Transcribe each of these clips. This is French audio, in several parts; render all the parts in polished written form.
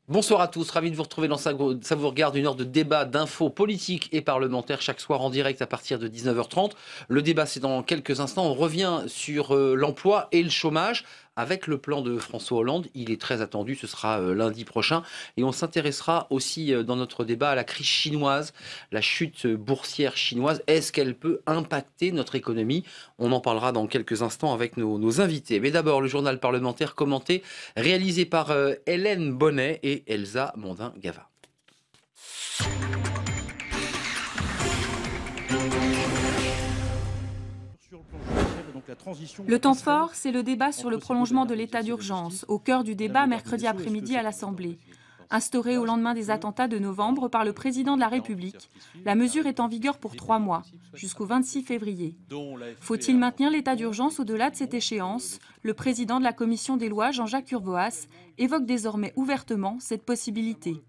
Bonsoir à tous, ravi de vous retrouver dans Ça vous regarde, une heure de débat, d'infos politiques et parlementaires chaque soir en direct à partir de 19h30. Le débat, c'est dans quelques instants. On revient sur l'emploi et le chômage avec le plan de François Hollande. Il est très attendu, ce sera lundi prochain. Et on s'intéressera aussi dans notre débat à la crise chinoise, la chute boursière chinoise. Est-ce qu'elle peut impacter notre économie? On en parlera dans quelques instants avec nos invités. Mais d'abord, le journal parlementaire commenté, réalisé par Hélène Bonnet et Elsa Mondin-Gava. Le temps fort, c'est le débat sur le prolongement de l'état d'urgence, au cœur du débat mercredi après-midi à l'Assemblée. Instaurée au lendemain des attentats de novembre par le président de la République, la mesure est en vigueur pour 3 mois, jusqu'au 26 février. Faut-il maintenir l'état d'urgence au-delà de cette échéance? Le président de la commission des lois, Jean-Jacques Urvoas, évoque désormais ouvertement cette possibilité.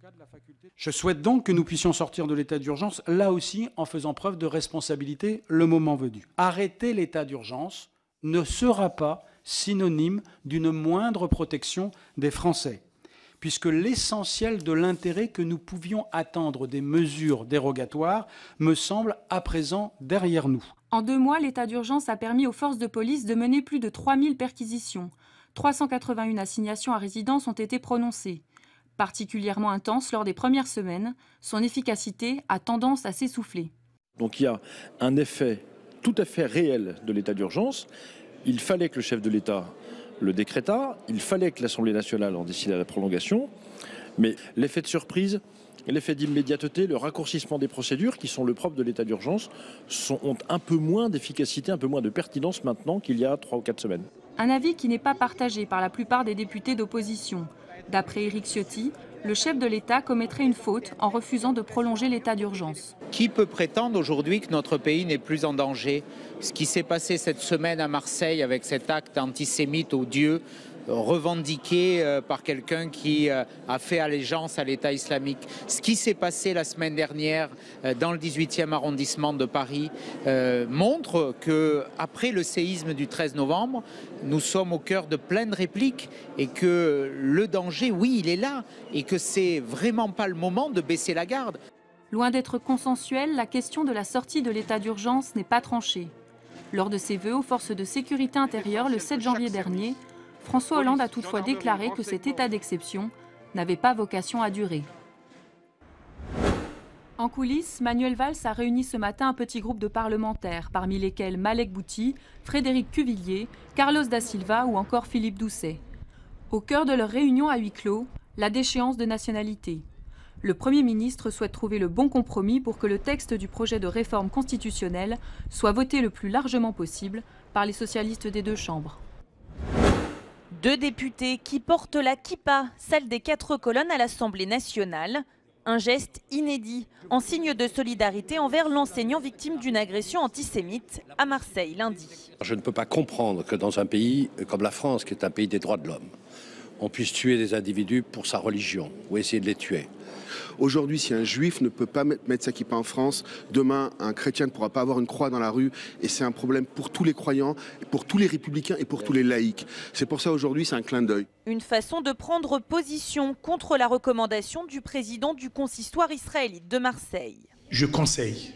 Je souhaite donc que nous puissions sortir de l'état d'urgence, là aussi en faisant preuve de responsabilité le moment venu. Arrêter l'état d'urgence ne sera pas synonyme d'une moindre protection des Français, puisque l'essentiel de l'intérêt que nous pouvions attendre des mesures dérogatoires me semble à présent derrière nous. En 2 mois, l'état d'urgence a permis aux forces de police de mener plus de 3000 perquisitions. 381 assignations à résidence ont été prononcées. Particulièrement intense lors des premières semaines, son efficacité a tendance à s'essouffler. Donc il y a un effet tout à fait réel de l'état d'urgence. Il fallait que le chef de l'État le décrétât, il fallait que l'Assemblée nationale en décide à la prolongation, mais l'effet de surprise, l'effet d'immédiateté, le raccourcissement des procédures qui sont le propre de l'état d'urgence ont un peu moins d'efficacité, un peu moins de pertinence maintenant qu'il y a 3 ou 4 semaines. Un avis qui n'est pas partagé par la plupart des députés d'opposition. D'après Éric Ciotti, le chef de l'État commettrait une faute en refusant de prolonger l'état d'urgence. Qui peut prétendre aujourd'hui que notre pays n'est plus en danger? Ce qui s'est passé cette semaine à Marseille avec cet acte antisémite odieux, revendiqué par quelqu'un qui a fait allégeance à l'État islamique. Ce qui s'est passé la semaine dernière dans le 18e arrondissement de Paris montre qu'après le séisme du 13 novembre, nous sommes au cœur de plein de répliques et que le danger, oui, il est là et que c'est vraiment pas le moment de baisser la garde. Loin d'être consensuelle, la question de la sortie de l'état d'urgence n'est pas tranchée. Lors de ses vœux aux forces de sécurité intérieure le 7 janvier dernier, François Hollande a toutefois déclaré que cet état d'exception n'avait pas vocation à durer. En coulisses, Manuel Valls a réuni ce matin un petit groupe de parlementaires, parmi lesquels Malek Bouti, Frédéric Cuvillier, Carlos da Silva ou encore Philippe Doucet. Au cœur de leur réunion à huis clos, la déchéance de nationalité. Le Premier ministre souhaite trouver le bon compromis pour que le texte du projet de réforme constitutionnelle soit voté le plus largement possible par les socialistes des 2 chambres. 2 députés qui portent la kippa, celle des 4 colonnes à l'Assemblée nationale. Un geste inédit, en signe de solidarité envers l'enseignant victime d'une agression antisémite à Marseille lundi. Je ne peux pas comprendre que dans un pays comme la France, qui est un pays des droits de l'homme, on puisse tuer des individus pour sa religion ou essayer de les tuer. Aujourd'hui, si un juif ne peut pas mettre sa kippa en France, demain, un chrétien ne pourra pas avoir une croix dans la rue. Et c'est un problème pour tous les croyants, pour tous les républicains et pour tous les laïcs. C'est pour ça aujourd'hui, c'est un clin d'œil. Une façon de prendre position contre la recommandation du président du consistoire israélite de Marseille. Je conseille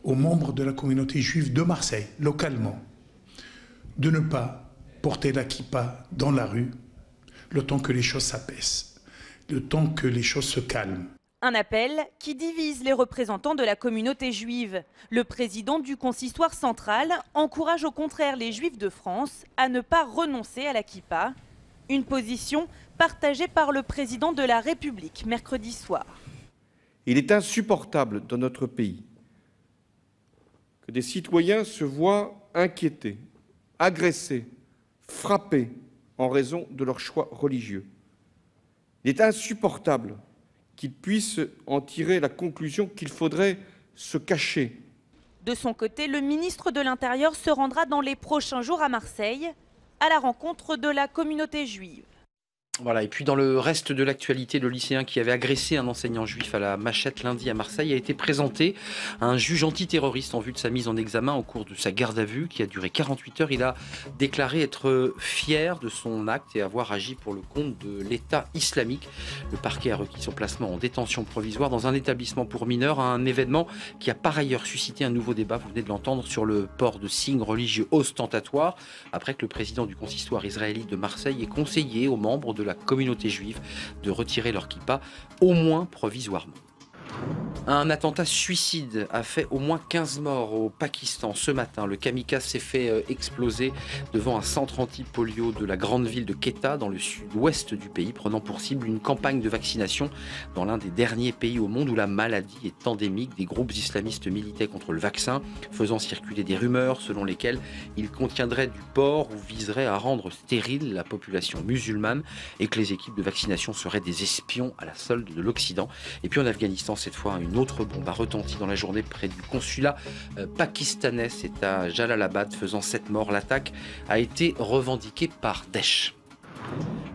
aux membres de la communauté juive de Marseille, localement, de ne pas porter la kippa dans la rue le temps que les choses s'apaisent, le temps que les choses se calment. Un appel qui divise les représentants de la communauté juive. Le président du consistoire central encourage au contraire les juifs de France à ne pas renoncer à la kippa. Une position partagée par le président de la République mercredi soir. Il est insupportable dans notre pays que des citoyens se voient inquiétés, agressés, frappés en raison de leur choix religieux. Il est insupportable qu'ils puissent en tirer la conclusion qu'il faudrait se cacher. De son côté, le ministre de l'Intérieur se rendra dans les prochains jours à Marseille, à la rencontre de la communauté juive. Voilà, et puis dans le reste de l'actualité, le lycéen qui avait agressé un enseignant juif à la machette lundi à Marseille a été présenté à un juge antiterroriste en vue de sa mise en examen au cours de sa garde à vue qui a duré 48 heures. Il a déclaré être fier de son acte et avoir agi pour le compte de l'État islamique. Le parquet a requis son placement en détention provisoire dans un établissement pour mineurs, un événement qui a par ailleurs suscité un nouveau débat, vous venez de l'entendre, sur le port de signes religieux ostentatoires, après que le président du consistoire israélite de Marseille ait conseillé aux membres de la communauté juive de retirer leur kippa, au moins provisoirement. Un attentat suicide a fait au moins 15 morts au Pakistan ce matin. Le kamikaze s'est fait exploser devant un centre anti-polio de la grande ville de Quetta, dans le sud-ouest du pays, prenant pour cible une campagne de vaccination dans l'un des derniers pays au monde où la maladie est endémique. Des groupes islamistes militaient contre le vaccin, faisant circuler des rumeurs selon lesquelles il contiendrait du porc ou viserait à rendre stérile la population musulmane et que les équipes de vaccination seraient des espions à la solde de l'Occident. Et puis en Afghanistan, cette fois, une autre bombe a retenti dans la journée près du consulat pakistanais. C'est à Jalalabad, faisant 7 morts. L'attaque a été revendiquée par Daesh.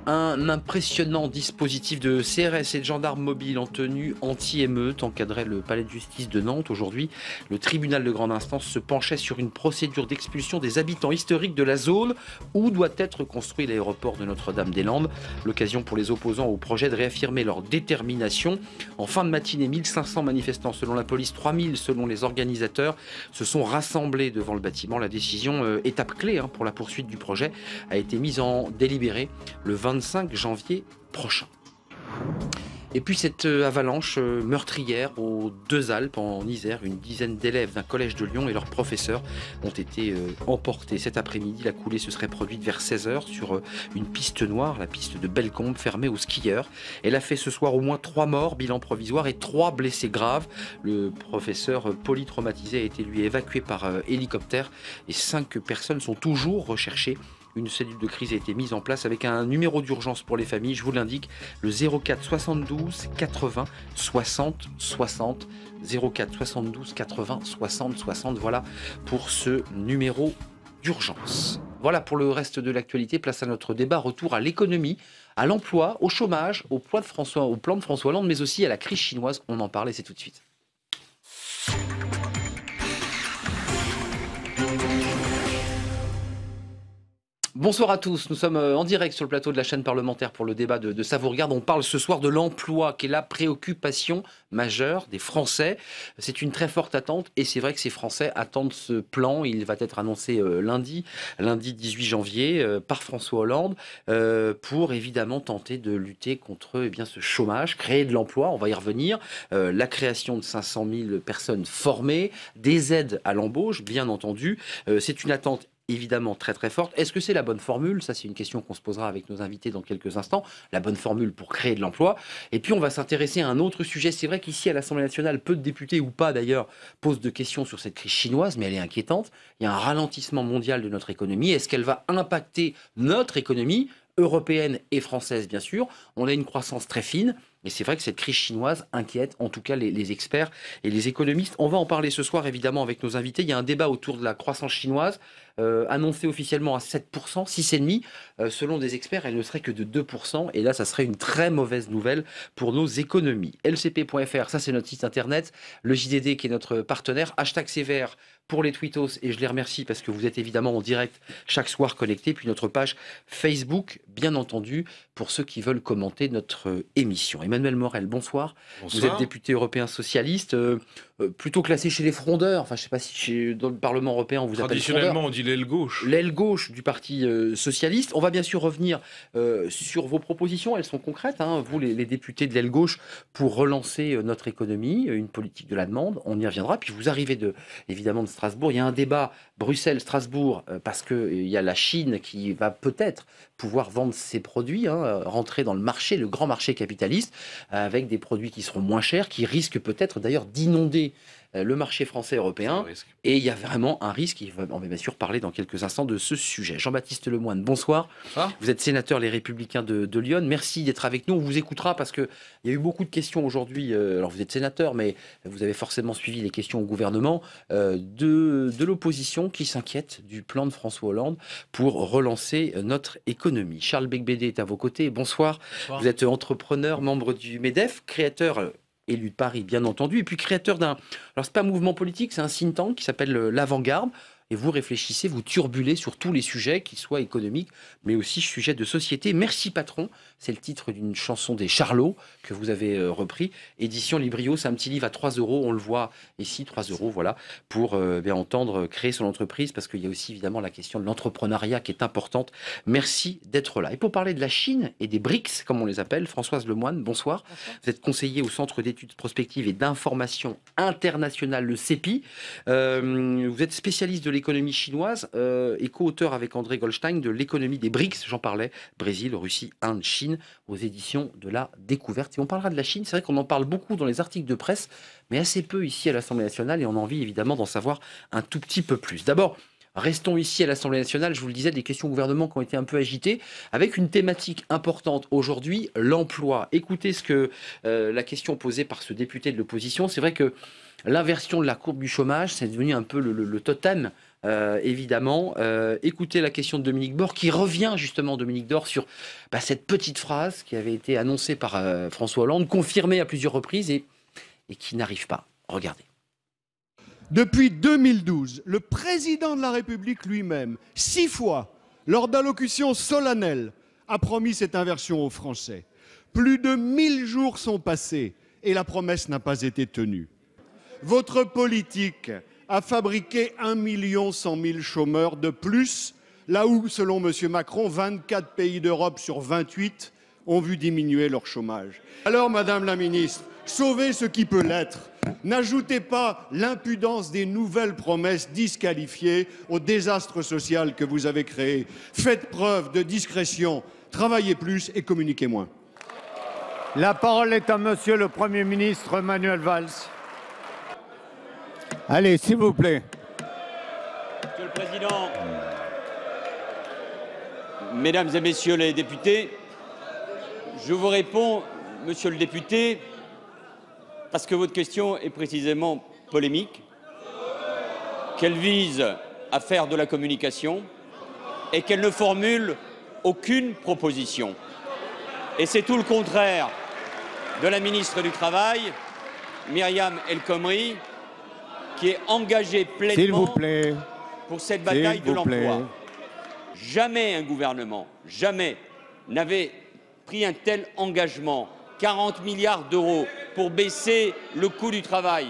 Un impressionnant dispositif de CRS et de gendarmes mobiles en tenue anti-émeute encadrait le palais de justice de Nantes. Aujourd'hui, le tribunal de grande instance se penchait sur une procédure d'expulsion des habitants historiques de la zone où doit être construit l'aéroport de Notre-Dame-des-Landes. L'occasion pour les opposants au projet de réaffirmer leur détermination. En fin de matinée, 1500 manifestants selon la police, 3000 selon les organisateurs, se sont rassemblés devant le bâtiment. La décision, étape clé pour la poursuite du projet, a été mise en délibéré le 25 janvier prochain. Et puis cette avalanche meurtrière aux Deux Alpes en Isère, une dizaine d'élèves d'un collège de Lyon et leurs professeurs ont été emportés cet après-midi. La coulée se serait produite vers 16h sur une piste noire, la piste de Bellecombe, fermée aux skieurs. Elle a fait ce soir au moins 3 morts, bilan provisoire, et 3 blessés graves. Le professeur polytraumatisé a été lui évacué par hélicoptère et 5 personnes sont toujours recherchées. Une cellule de crise a été mise en place avec un numéro d'urgence pour les familles, je vous l'indique, le 04 72 80 60 60. 04 72 80 60 60, voilà pour ce numéro d'urgence. Voilà pour le reste de l'actualité, place à notre débat, retour à l'économie, à l'emploi, au chômage, au plan de François Hollande, mais aussi à la crise chinoise, on en parlait, c'est tout de suite. Bonsoir à tous, nous sommes en direct sur le plateau de la chaîne parlementaire pour le débat de Ça vous regarde. On parle ce soir de l'emploi qui est la préoccupation majeure des Français. C'est une très forte attente et c'est vrai que ces Français attendent ce plan. Il va être annoncé lundi 18 janvier par François Hollande pour évidemment tenter de lutter contre ce chômage, créer de l'emploi, on va y revenir, la création de 500 000 personnes formées, des aides à l'embauche bien entendu. C'est une attente évidemment très très forte. Est-ce que c'est la bonne formule? Ça, c'est une question qu'on se posera avec nos invités dans quelques instants. La bonne formule pour créer de l'emploi. Et puis, on va s'intéresser à un autre sujet. C'est vrai qu'ici, à l'Assemblée nationale, peu de députés, ou pas d'ailleurs, posent de questions sur cette crise chinoise, mais elle est inquiétante. Il y a un ralentissement mondial de notre économie. Est-ce qu'elle va impacter notre économie européenne et française, bien sûr? On a une croissance très fine. Mais c'est vrai que cette crise chinoise inquiète en tout cas les experts et les économistes. On va en parler ce soir évidemment avec nos invités. Il y a un débat autour de la croissance chinoise annoncée officiellement à 7%, 6,5%. Selon des experts, elle ne serait que de 2%. Et là, ça serait une très mauvaise nouvelle pour nos économies. LCP.fr, ça c'est notre site internet. Le JDD qui est notre partenaire. #CVR pour les tweetos. Et je les remercie parce que vous êtes évidemment en direct chaque soir connectés. Puis notre page Facebook, bien entendu, pour ceux qui veulent commenter notre émission. Emmanuel Morel, bonsoir. Bonsoir. Vous êtes député européen socialiste, plutôt classé chez les frondeurs. Enfin, je ne sais pas si dans le Parlement européen on vous appelle frondeur. Traditionnellement, on dit l'aile gauche. L'aile gauche du Parti socialiste. On va bien sûr revenir sur vos propositions. Elles sont concrètes, vous les députés de l'aile gauche, pour relancer notre économie, une politique de la demande. On y reviendra. Puis vous arrivez évidemment de Strasbourg. Il y a un débat Bruxelles-Strasbourg parce qu'il y a la Chine qui va peut-être pouvoir vendre ses produits, rentrer dans le marché, le grand marché capitaliste, avec des produits qui seront moins chers, qui risquent peut-être d'ailleurs d'inonder le marché français européen. Et il y a vraiment un risque. On va bien sûr parler dans quelques instants de ce sujet. Jean-Baptiste Lemoyne, bonsoir. Vous êtes sénateur Les Républicains de Lyon. Merci d'être avec nous. On vous écoutera parce qu'il y a eu beaucoup de questions aujourd'hui. Alors vous êtes sénateur, mais vous avez forcément suivi les questions au gouvernement de l'opposition qui s'inquiète du plan de François Hollande pour relancer notre économie. Charles Becbédé est à vos côtés. Bonsoir. Vous êtes entrepreneur, membre du MEDEF, créateur élu de Paris, bien entendu, et puis créateur d'un... Alors, c'est pas un mouvement politique, c'est un think tank qui s'appelle l'Avant-Garde. Et vous réfléchissez, vous turbulez sur tous les sujets, qu'ils soient économiques, mais aussi sujets de société. Merci patron, c'est le titre d'une chanson des Charlots que vous avez repris. Édition Librio, c'est un petit livre à 3 €, on le voit ici, 3 €, voilà, pour bien entendre créer son entreprise, parce qu'il y a aussi évidemment la question de l'entrepreneuriat qui est importante. Merci d'être là. Et pour parler de la Chine et des BRICS, comme on les appelle, Françoise Lemoyne, bonsoir. Vous êtes conseiller au Centre d'études prospectives et d'information internationale, le CEPI. Vous êtes spécialiste de l'économie chinoise et co-auteur avec André Goldstein de l'économie des BRICS, j'en parlais, Brésil, Russie, Inde, Chine, aux éditions de la Découverte. Et on parlera de la Chine, c'est vrai qu'on en parle beaucoup dans les articles de presse, mais assez peu ici à l'Assemblée nationale, et on a envie évidemment d'en savoir un tout petit peu plus. D'abord, restons ici à l'Assemblée nationale, je vous le disais, des questions au gouvernement qui ont été un peu agitées, avec une thématique importante aujourd'hui, l'emploi. Écoutez ce que la question posée par ce député de l'opposition, c'est vrai que l'inversion de la courbe du chômage, c'est devenu un peu le totem, évidemment. Écoutez la question de Dominique Bord, qui revient justement, Dominique Bord, sur cette petite phrase qui avait été annoncée par François Hollande, confirmée à plusieurs reprises et qui n'arrive pas. Regardez. Depuis 2012, le président de la République lui-même, 6 fois, lors d'allocutions solennelles, a promis cette inversion aux Français. Plus de 1000 jours sont passés et la promesse n'a pas été tenue. Votre politique a fabriqué 1 100 000 chômeurs de plus, là où, selon M. Macron, 24 pays d'Europe sur 28 ont vu diminuer leur chômage. Alors, Madame la Ministre, sauvez ce qui peut l'être. N'ajoutez pas l'impudence des nouvelles promesses disqualifiées au désastre social que vous avez créé. Faites preuve de discrétion, travaillez plus et communiquez moins. La parole est à Monsieur le Premier ministre Manuel Valls. Allez, s'il vous plaît. Monsieur le Président, Mesdames et Messieurs les députés, je vous réponds, Monsieur le député, parce que votre question est précisément polémique, qu'elle vise à faire de la communication et qu'elle ne formule aucune proposition. Et c'est tout le contraire de la ministre du Travail, Myriam El Khomri, qui est engagée pleinement pour cette bataille de l'emploi. Jamais un gouvernement, jamais, n'avait pris un tel engagement. 40 milliards d'euros pour baisser le coût du travail,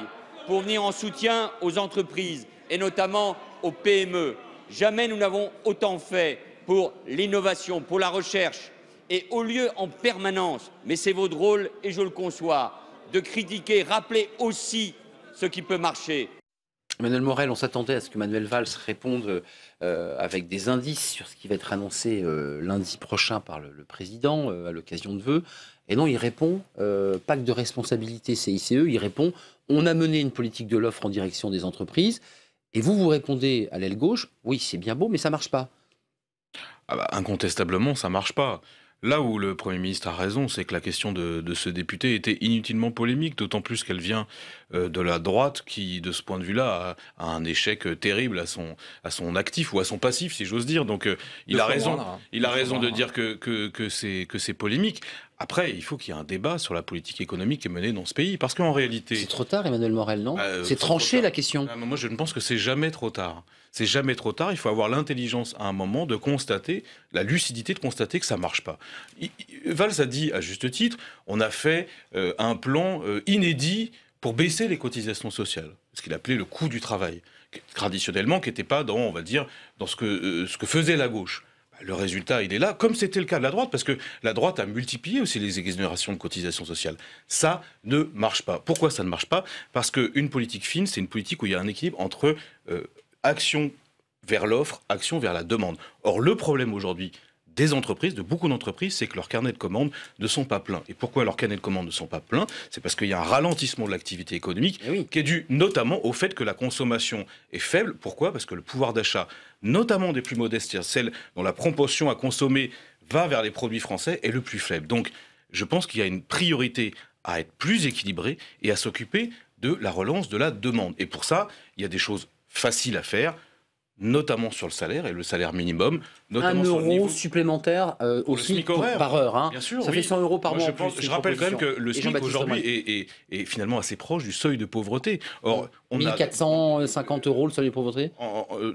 pour venir en soutien aux entreprises et notamment aux PME. Jamais nous n'avons autant fait pour l'innovation, pour la recherche. Et au lieu en permanence, mais c'est votre rôle et je le conçois, de critiquer, rappeler aussi ce qui peut marcher. Emmanuel Morel, on s'attendait à ce que Manuel Valls réponde avec des indices sur ce qui va être annoncé lundi prochain par le président à l'occasion de vœux. Et non, il répond pacte de responsabilité CICE, il répond on a mené une politique de l'offre en direction des entreprises. Et vous répondez à l'aile gauche, oui c'est bien beau mais ça ne marche pas. Ah bah, incontestablement ça ne marche pas. Là où le Premier ministre a raison, c'est que la question de ce député était inutilement polémique, d'autant plus qu'elle vient de la droite qui, de ce point de vue-là, a un échec terrible à son actif ou à son passif, si j'ose dire. Donc il a raison de dire que c'est polémique. Après, il faut qu'il y ait un débat sur la politique économique qui est menée dans ce pays, parce qu'en réalité... C'est trop tard, Emmanuel Morel, non c'est tranché, la question. Moi, je ne pense que c'est jamais trop tard. C'est jamais trop tard. Il faut avoir l'intelligence à un moment de constater, la lucidité de constater que ça ne marche pas. Valls a dit, à juste titre, on a fait un plan inédit pour baisser les cotisations sociales, ce qu'il appelait le coût du travail, traditionnellement, qui n'était pas dans, on va dire, dans ce que faisait la gauche. Le résultat, il est là, comme c'était le cas de la droite, parce que la droite a multiplié aussi les exonérations de cotisations sociales. Ça ne marche pas. Pourquoi ça ne marche pas? Parce qu'une politique fine, c'est une politique où il y a un équilibre entre action vers l'offre, action vers la demande. Or, le problème aujourd'hui des entreprises, de beaucoup d'entreprises, c'est que leurs carnets de commandes ne sont pas pleins. Et pourquoi leurs carnets de commandes ne sont pas pleins? C'est parce qu'il y a un ralentissement de l'activité économique qui est dû notamment au fait que la consommation est faible. Pourquoi? Parce que le pouvoir d'achat, notamment des plus modestes, c'est-à-dire celles dont la propension à consommer va vers les produits français, est le plus faible. Donc, je pense qu'il y a une priorité à être plus équilibré et à s'occuper de la relance de la demande. Et pour ça, il y a des choses faciles à faire, notamment sur le salaire et le salaire minimum. Notamment 1 sur euro le niveau supplémentaire au SMIC par heure. Hein. Bien sûr, ça fait 100 euros par mois. Je rappelle quand même que le SMIC aujourd'hui est finalement assez proche du seuil de pauvreté. Or, on 1450 euros le seuil de pauvreté.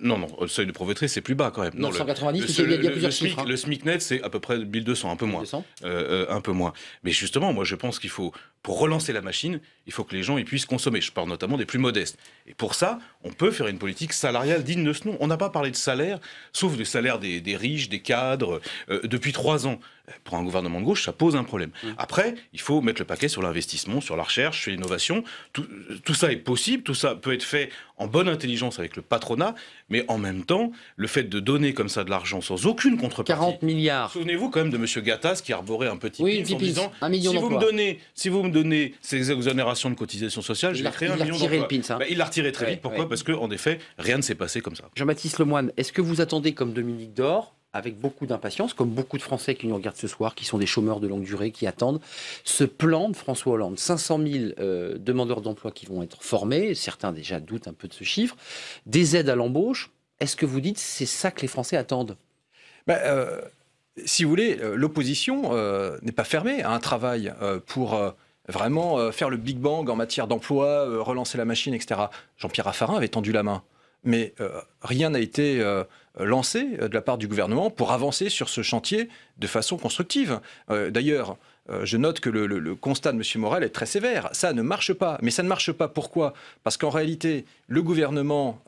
Non, le seuil de pauvreté c'est plus bas quand même. 990, il y a plusieurs chiffres. Le SMIC net c'est à peu près 1200, un peu moins. Un peu moins. Mais justement, moi je pense qu'il faut, pour relancer la machine, il faut que les gens ils puissent consommer. Je parle notamment des plus modestes. Et pour ça, on peut faire une politique salariale digne de ce nom. On n'a pas parlé de salaire, sauf du salaire des riches, des cadres, depuis 3 ans. Pour un gouvernement de gauche, ça pose un problème. Après, il faut mettre le paquet sur l'investissement, sur la recherche, sur l'innovation. Tout ça est possible, tout ça peut être fait en bonne intelligence avec le patronat, mais en même temps, le fait de donner comme ça de l'argent sans aucune contrepartie... 40 milliards. Souvenez-vous quand même de M. Gattaz qui arborait un petit pins en disant 1 million si vous me donnez ces exonérations de cotisations sociales, je vais créer 1 million d'emplois. Il l'a retiré très vite. Pourquoi? Parce qu'en effet, rien ne s'est passé comme ça. Jean-Baptiste Lemoyne, est-ce que vous attendez comme Dominique Dore, avec beaucoup d'impatience, comme beaucoup de Français qui nous regardent ce soir, qui sont des chômeurs de longue durée, qui attendent ce plan de François Hollande? 500 000 demandeurs d'emploi qui vont être formés, certains déjà doutent un peu de ce chiffre, des aides à l'embauche. Est-ce que vous dites c'est ça que les Français attendent? Si vous voulez, l'opposition n'est pas fermée à un travail pour vraiment faire le Big Bang en matière d'emploi, relancer la machine, etc. Jean-Pierre Raffarin avait tendu la main. Mais rien n'a été lancé de la part du gouvernement pour avancer sur ce chantier de façon constructive. D'ailleurs, je note que le constat de M. Morel est très sévère. Ça ne marche pas. Mais ça ne marche pas pourquoi? Parce qu'en réalité, le gouvernement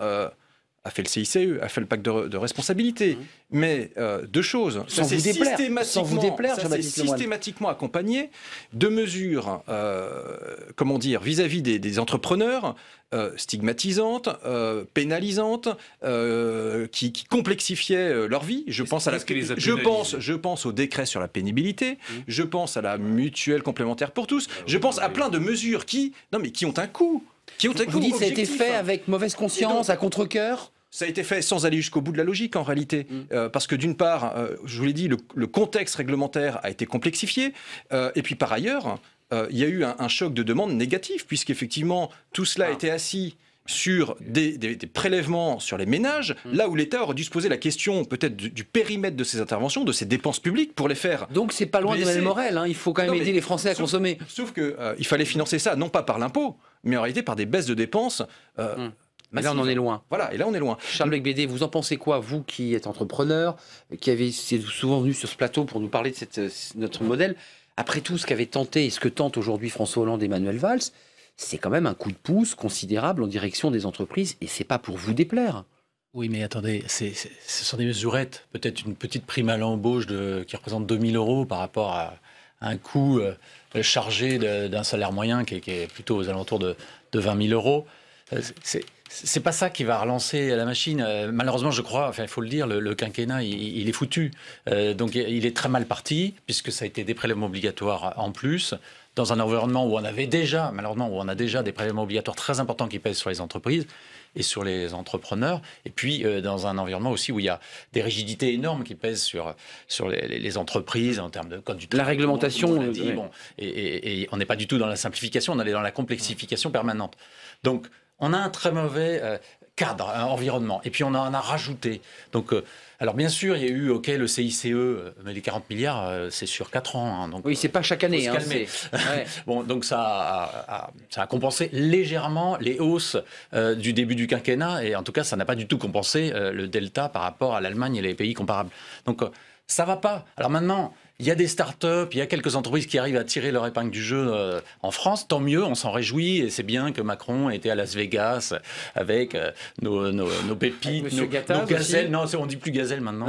a fait le CICE, a fait le pacte de responsabilité. Mais deux choses. Sans vous déplaire, c'est systématiquement accompagné de mesures, vis-à-vis des entrepreneurs, stigmatisantes, pénalisantes, qui complexifiaient leur vie. Je pense au décret sur la pénibilité, je pense à la mutuelle complémentaire pour tous, je pense à plein de mesures qui ont un coût. Vous dites que ça a été fait avec mauvaise conscience, à contre-cœur? Ça a été fait sans aller jusqu'au bout de la logique en réalité. Parce que d'une part, je vous l'ai dit, le contexte réglementaire a été complexifié. Et puis par ailleurs, il y a eu un choc de demande négatif, puisqu'effectivement, tout cela était assis sur des prélèvements sur les ménages, là où l'État aurait dû se poser la question peut-être du périmètre de ses interventions, de ses dépenses publiques pour les faire. Donc c'est pas loin d'Emmanuel Morel, hein. Il faut quand même aider les Français à consommer. Sauf qu'il fallait financer ça, non pas par l'impôt, mais en réalité par des baisses de dépenses. Mais là, on en est loin. Voilà, et là, on est loin. Charles Becbédé, vous en pensez quoi, vous qui êtes entrepreneur, qui avez souvent venu sur ce plateau pour nous parler de notre modèle? Après tout, ce qu'avait tenté et ce que tente aujourd'hui François Hollande et Manuel Valls, c'est quand même un coup de pouce considérable en direction des entreprises, et c'est pas pour vous déplaire. Oui, mais attendez, ce sont des mesurettes. Peut-être une petite prime à l'embauche qui représente 2 000 euros par rapport à un coût chargé d'un salaire moyen qui est plutôt aux alentours de 20 000 euros. C'est pas ça qui va relancer la machine. Malheureusement, je crois, il faut le dire, le quinquennat, il est foutu. Donc, il est très mal parti, puisque ça a été des prélèvements obligatoires en plus, dans un environnement où on avait déjà, malheureusement, où on a déjà des prélèvements obligatoires très importants qui pèsent sur les entreprises et sur les entrepreneurs, et puis dans un environnement aussi où il y a des rigidités énormes qui pèsent sur les entreprises en termes de code du travail. La réglementation, et on n'est pas du tout dans la simplification, on est dans la complexification permanente. Donc, on a un très mauvais cadre, un environnement. Et puis, on en a rajouté. Donc, alors, bien sûr, il y a eu, le CICE, mais les 40 milliards, c'est sur 4 ans. Hein, donc, oui, c'est pas chaque année. Faut se calmer. Ouais. Bon, donc, ça a compensé légèrement les hausses du début du quinquennat. Et en tout cas, ça n'a pas du tout compensé le delta par rapport à l'Allemagne et les pays comparables. Donc, ça va pas. Alors maintenant, il y a des start-up, il y a quelques entreprises qui arrivent à tirer leur épingle du jeu en France. Tant mieux, on s'en réjouit. Et c'est bien que Macron ait été à Las Vegas avec nos pépites, nos gazelles. Non, on ne dit plus gazelles maintenant.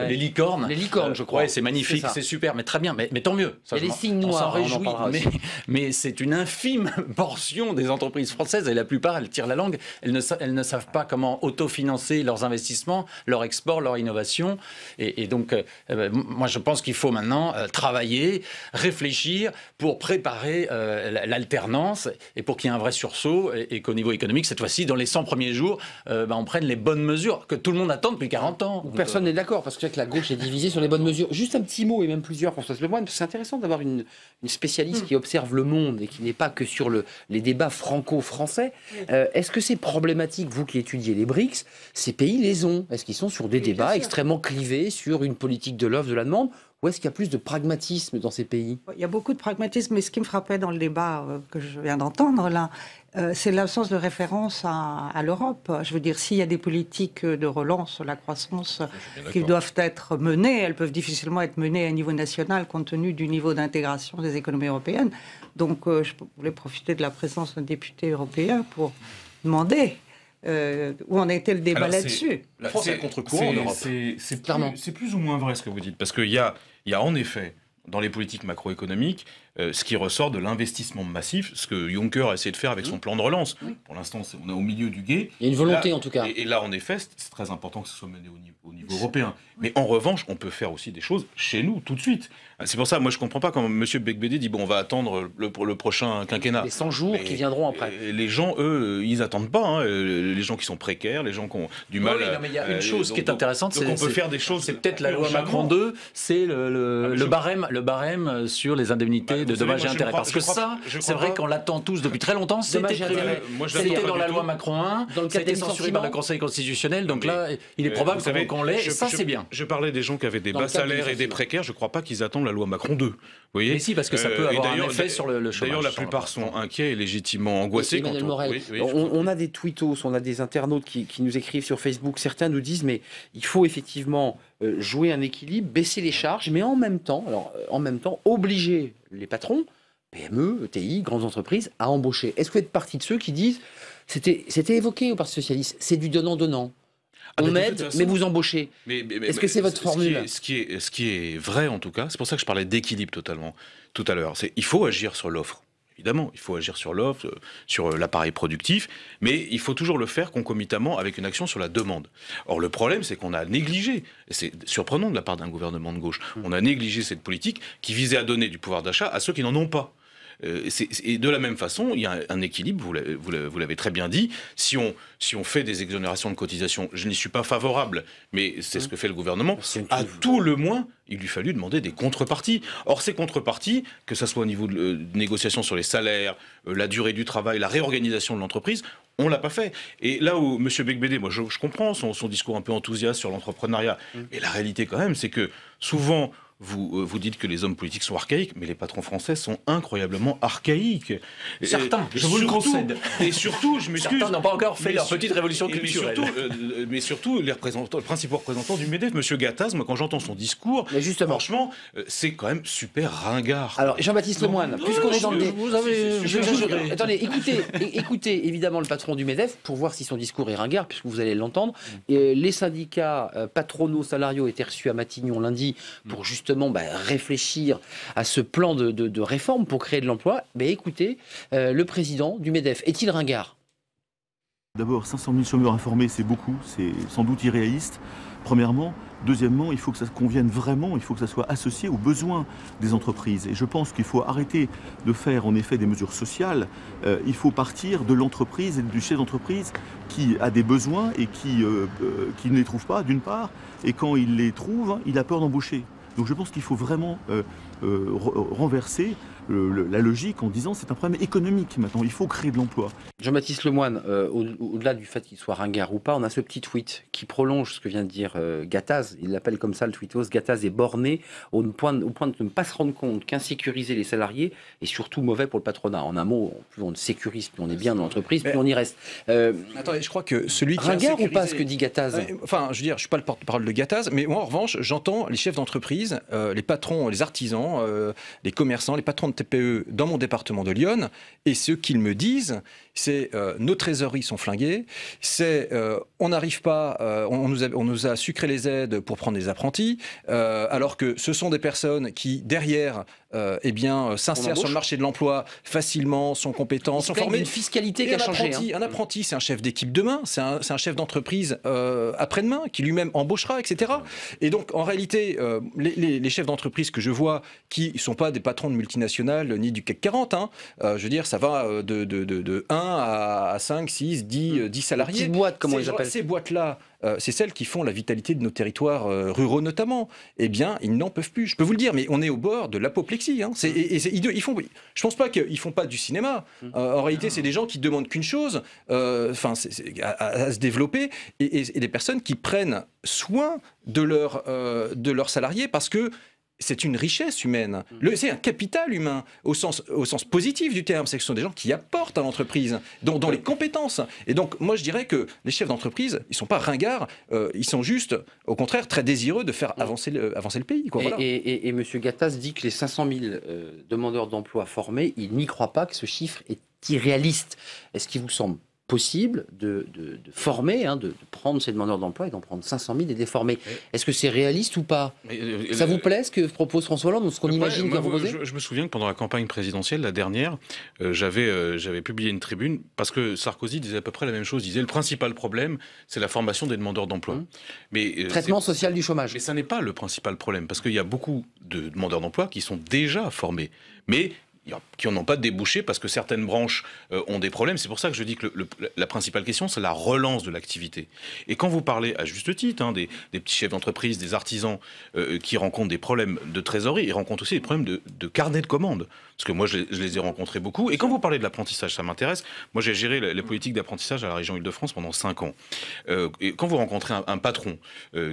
Les licornes. Les licornes, je crois. Ouais, c'est magnifique, c'est super, mais très bien. Mais tant mieux. Il y a les signes noirs, on s'en réjouit. Mais c'est une infime portion des entreprises françaises. Et la plupart, elles tirent la langue. Elles ne savent pas comment autofinancer leurs investissements, leur export, leur innovation. Et donc, moi, je pense qu'il faut maintenant travailler, réfléchir pour préparer l'alternance et pour qu'il y ait un vrai sursaut et qu'au niveau économique, cette fois-ci, dans les 100 premiers jours, on prenne les bonnes mesures que tout le monde attend depuis 40 ans. Personne n'est d'accord, parce que la gauche est divisée sur les bonnes mesures. Juste un petit mot, et même plusieurs, Françoise Lemoine, parce que c'est intéressant d'avoir une spécialiste qui observe le monde et qui n'est pas que sur les débats franco-français. Est-ce que c'est problématique, vous qui étudiez les BRICS, ces pays les ont? Est-ce qu'ils sont sur des débats extrêmement clivés sur une politique de l'offre, de la demande? Ou est-ce qu'il y a plus de pragmatisme dans ces pays? Il y a beaucoup de pragmatisme, mais ce qui me frappait dans le débat que je viens d'entendre, là, c'est l'absence de référence à l'Europe. Je veux dire, s'il y a des politiques de relance, la croissance qui doivent être menées, elles peuvent difficilement être menées à un niveau national compte tenu du niveau d'intégration des économies européennes. Donc, je voulais profiter de la présence d'un député européen pour demander où en était le débat là-dessus. La France est contre-courant en Europe. C'est plus ou moins vrai ce que vous dites, parce qu'il y a en effet, dans les politiques macroéconomiques, ce qui ressort de l'investissement massif, ce que Juncker a essayé de faire avec son plan de relance. Pour l'instant, on est au milieu du gué. Il y a une volonté, en tout cas. Et là, en effet, c'est très important que ce soit mené au niveau européen. Mais en revanche, on peut faire aussi des choses chez nous, tout de suite. C'est pour ça, moi, je ne comprends pas quand M. Becbédé dit, bon, on va attendre le prochain quinquennat. Les 100 jours qui viendront après. Les gens, eux, ils n'attendent pas. Hein. Les gens qui sont précaires, les gens qui ont du mal... Oui, non, mais il y a une chose qui est intéressante, c'est... on peut faire des choses... C'est peut-être la loi Macron 2, c'est le barème sur les indemnités de dommages et intérêts. Parce que ça, c'est vrai qu'on l'attend tous depuis très longtemps. C'était dans la loi Macron 1, ça a été censuré par le Conseil constitutionnel. Donc là, il est probable qu'on l'ait, et ça, c'est bien. Je parlais des gens qui avaient des bas salaires et des précaires. Je ne crois pas qu'ils attendent la loi Macron 2. Vous voyez ? Mais si, parce que ça peut avoir un effet sur le chômage. D'ailleurs, la plupart sont inquiets et légitimement angoissés. On a des tweetos, on a des internautes qui nous écrivent sur Facebook. Certains nous disent, mais il faut effectivement jouer un équilibre, baisser les charges, mais en même temps, obliger les patrons, PME, ETI, grandes entreprises, à embaucher. Est-ce que vous êtes partie de ceux qui disent, c'était évoqué au Parti Socialiste, c'est du donnant-donnant? On aide, mais vous embauchez. Est-ce que c'est votre formule? Ce qui est vrai, en tout cas, c'est pour ça que je parlais d'équilibre totalement tout à l'heure. Il faut agir sur l'offre. Évidemment, il faut agir sur l'offre, sur l'appareil productif, mais il faut toujours le faire concomitamment avec une action sur la demande. Or, le problème, c'est qu'on a négligé, et c'est surprenant de la part d'un gouvernement de gauche, on a négligé cette politique qui visait à donner du pouvoir d'achat à ceux qui n'en ont pas. Et de la même façon, il y a un équilibre, vous l'avez très bien dit. Si on fait des exonérations de cotisations, je n'y suis pas favorable, mais c'est ce que fait le gouvernement. À tout le moins, il lui fallut demander des contreparties. Or, ces contreparties, que ce soit au niveau de négociations sur les salaires, la durée du travail, la réorganisation de l'entreprise, on ne l'a pas fait. Et là où M. Becbédé, moi je comprends son discours un peu enthousiaste sur l'entrepreneuriat, mais la réalité quand même, c'est que souvent... Vous dites que les hommes politiques sont archaïques, mais les patrons français sont incroyablement archaïques. Certains, je vous le concède. Et surtout, je m'excuse... Certains n'ont pas encore fait leur petite révolution culturelle. Mais surtout, les principaux représentants du MEDEF, M. Gattaz, moi quand j'entends son discours, franchement, c'est quand même super ringard. Alors, Jean-Baptiste Lemoine, puisqu'on est dans le... Attendez, écoutez évidemment le patron du MEDEF pour voir si son discours est ringard, puisque vous allez l'entendre. Les syndicats patronaux salariaux étaient reçus à Matignon lundi pour justement réfléchir à ce plan de réforme pour créer de l'emploi. Écoutez, le président du MEDEF, est-il ringard? D'abord, 500 000 chômeurs informés, c'est beaucoup, c'est sans doute irréaliste, premièrement. Deuxièmement, il faut que ça convienne vraiment, il faut que ça soit associé aux besoins des entreprises. Et je pense qu'il faut arrêter de faire en effet des mesures sociales. Il faut partir de l'entreprise et du chef d'entreprise qui a des besoins et qui ne les trouve pas, d'une part, et quand il les trouve, il a peur d'embaucher. Donc je pense qu'il faut vraiment renverser la logique en disant c'est un problème économique maintenant, il faut créer de l'emploi. Jean-Baptiste Lemoyne, au-delà du fait qu'il soit ringard ou pas, on a ce petit tweet qui prolonge ce que vient de dire Gattaz. Il l'appelle comme ça le tweetos. Gattaz est borné au point de ne pas se rendre compte qu'insécuriser les salariés est surtout mauvais pour le patronat. En un mot, plus on sécurise, plus on est bien dans l'entreprise, plus on y reste. Attendez, je crois que celui qui ringard ou pas ce que dit Gattaz? Enfin, je veux dire, je suis pas le porte-parole de Gattaz, mais moi en revanche, j'entends les chefs d'entreprise, les patrons, les artisans, les commerçants, les patrons de TPE dans mon département de l'Yonne, et ce qu'ils me disent, c'est nos trésoreries sont flinguées, c'est on n'arrive pas, on nous a sucré les aides pour prendre des apprentis, alors que ce sont des personnes qui derrière s'insèrent sur le marché de l'emploi facilement, sont compétents, sont formés. Une fiscalité qui a changé. Un apprenti, c'est un chef d'équipe demain, c'est un chef d'entreprise après-demain qui lui-même embauchera, etc. Et donc en réalité, les chefs d'entreprise que je vois qui ne sont pas des patrons de multinationales ni du CAC 40, je veux dire, ça va de 1 à 5, 6, 10 salariés. Petites boîtes, comment ils appellent. Ces boîtes-là, c'est celles qui font la vitalité de nos territoires ruraux notamment. Eh bien, ils n'en peuvent plus. Je peux vous le dire, mais on est au bord de l'apoplexie. Hein. Je pense pas qu'ils font pas du cinéma. En réalité, c'est des gens qui demandent qu'une chose, à se développer, et des personnes qui prennent soin de leurs salariés parce que c'est une richesse humaine. C'est un capital humain au sens positif du terme. C'est que ce sont des gens qui apportent à l'entreprise, dont les compétences. Et donc, moi, je dirais que les chefs d'entreprise, ils ne sont pas ringards, ils sont juste, au contraire, très désireux de faire avancer le pays. Quoi, voilà. Et M. Gattaz dit que les 500 000 demandeurs d'emploi formés, il n'y croit pas, que ce chiffre est irréaliste. Est-ce qu'il vous semble possible de former, de prendre ces demandeurs d'emploi et d'en prendre 500 000 et de les former? Est-ce que c'est réaliste ou pas? Ça vous plaît ce que propose François Hollande, ce qu'on imagine qu'il va proposer? Je me souviens que pendant la campagne présidentielle, la dernière, j'avais publié une tribune parce que Sarkozy disait à peu près la même chose. Il disait le principal problème, c'est la formation des demandeurs d'emploi. Traitement social du chômage. Mais ça n'est pas le principal problème parce qu'il y a beaucoup de demandeurs d'emploi qui sont déjà formés. Mais qui n'en ont pas débouché parce que certaines branches ont des problèmes. C'est pour ça que je dis que la principale question, c'est la relance de l'activité. Et quand vous parlez, à juste titre, des petits chefs d'entreprise, des artisans qui rencontrent des problèmes de trésorerie, ils rencontrent aussi des problèmes de carnet de commandes. Parce que moi, je les ai rencontrés beaucoup. Et quand vous parlez de l'apprentissage, ça m'intéresse. Moi, j'ai géré les politiques d'apprentissage à la région Île-de-France pendant 5 ans. Et quand vous rencontrez un patron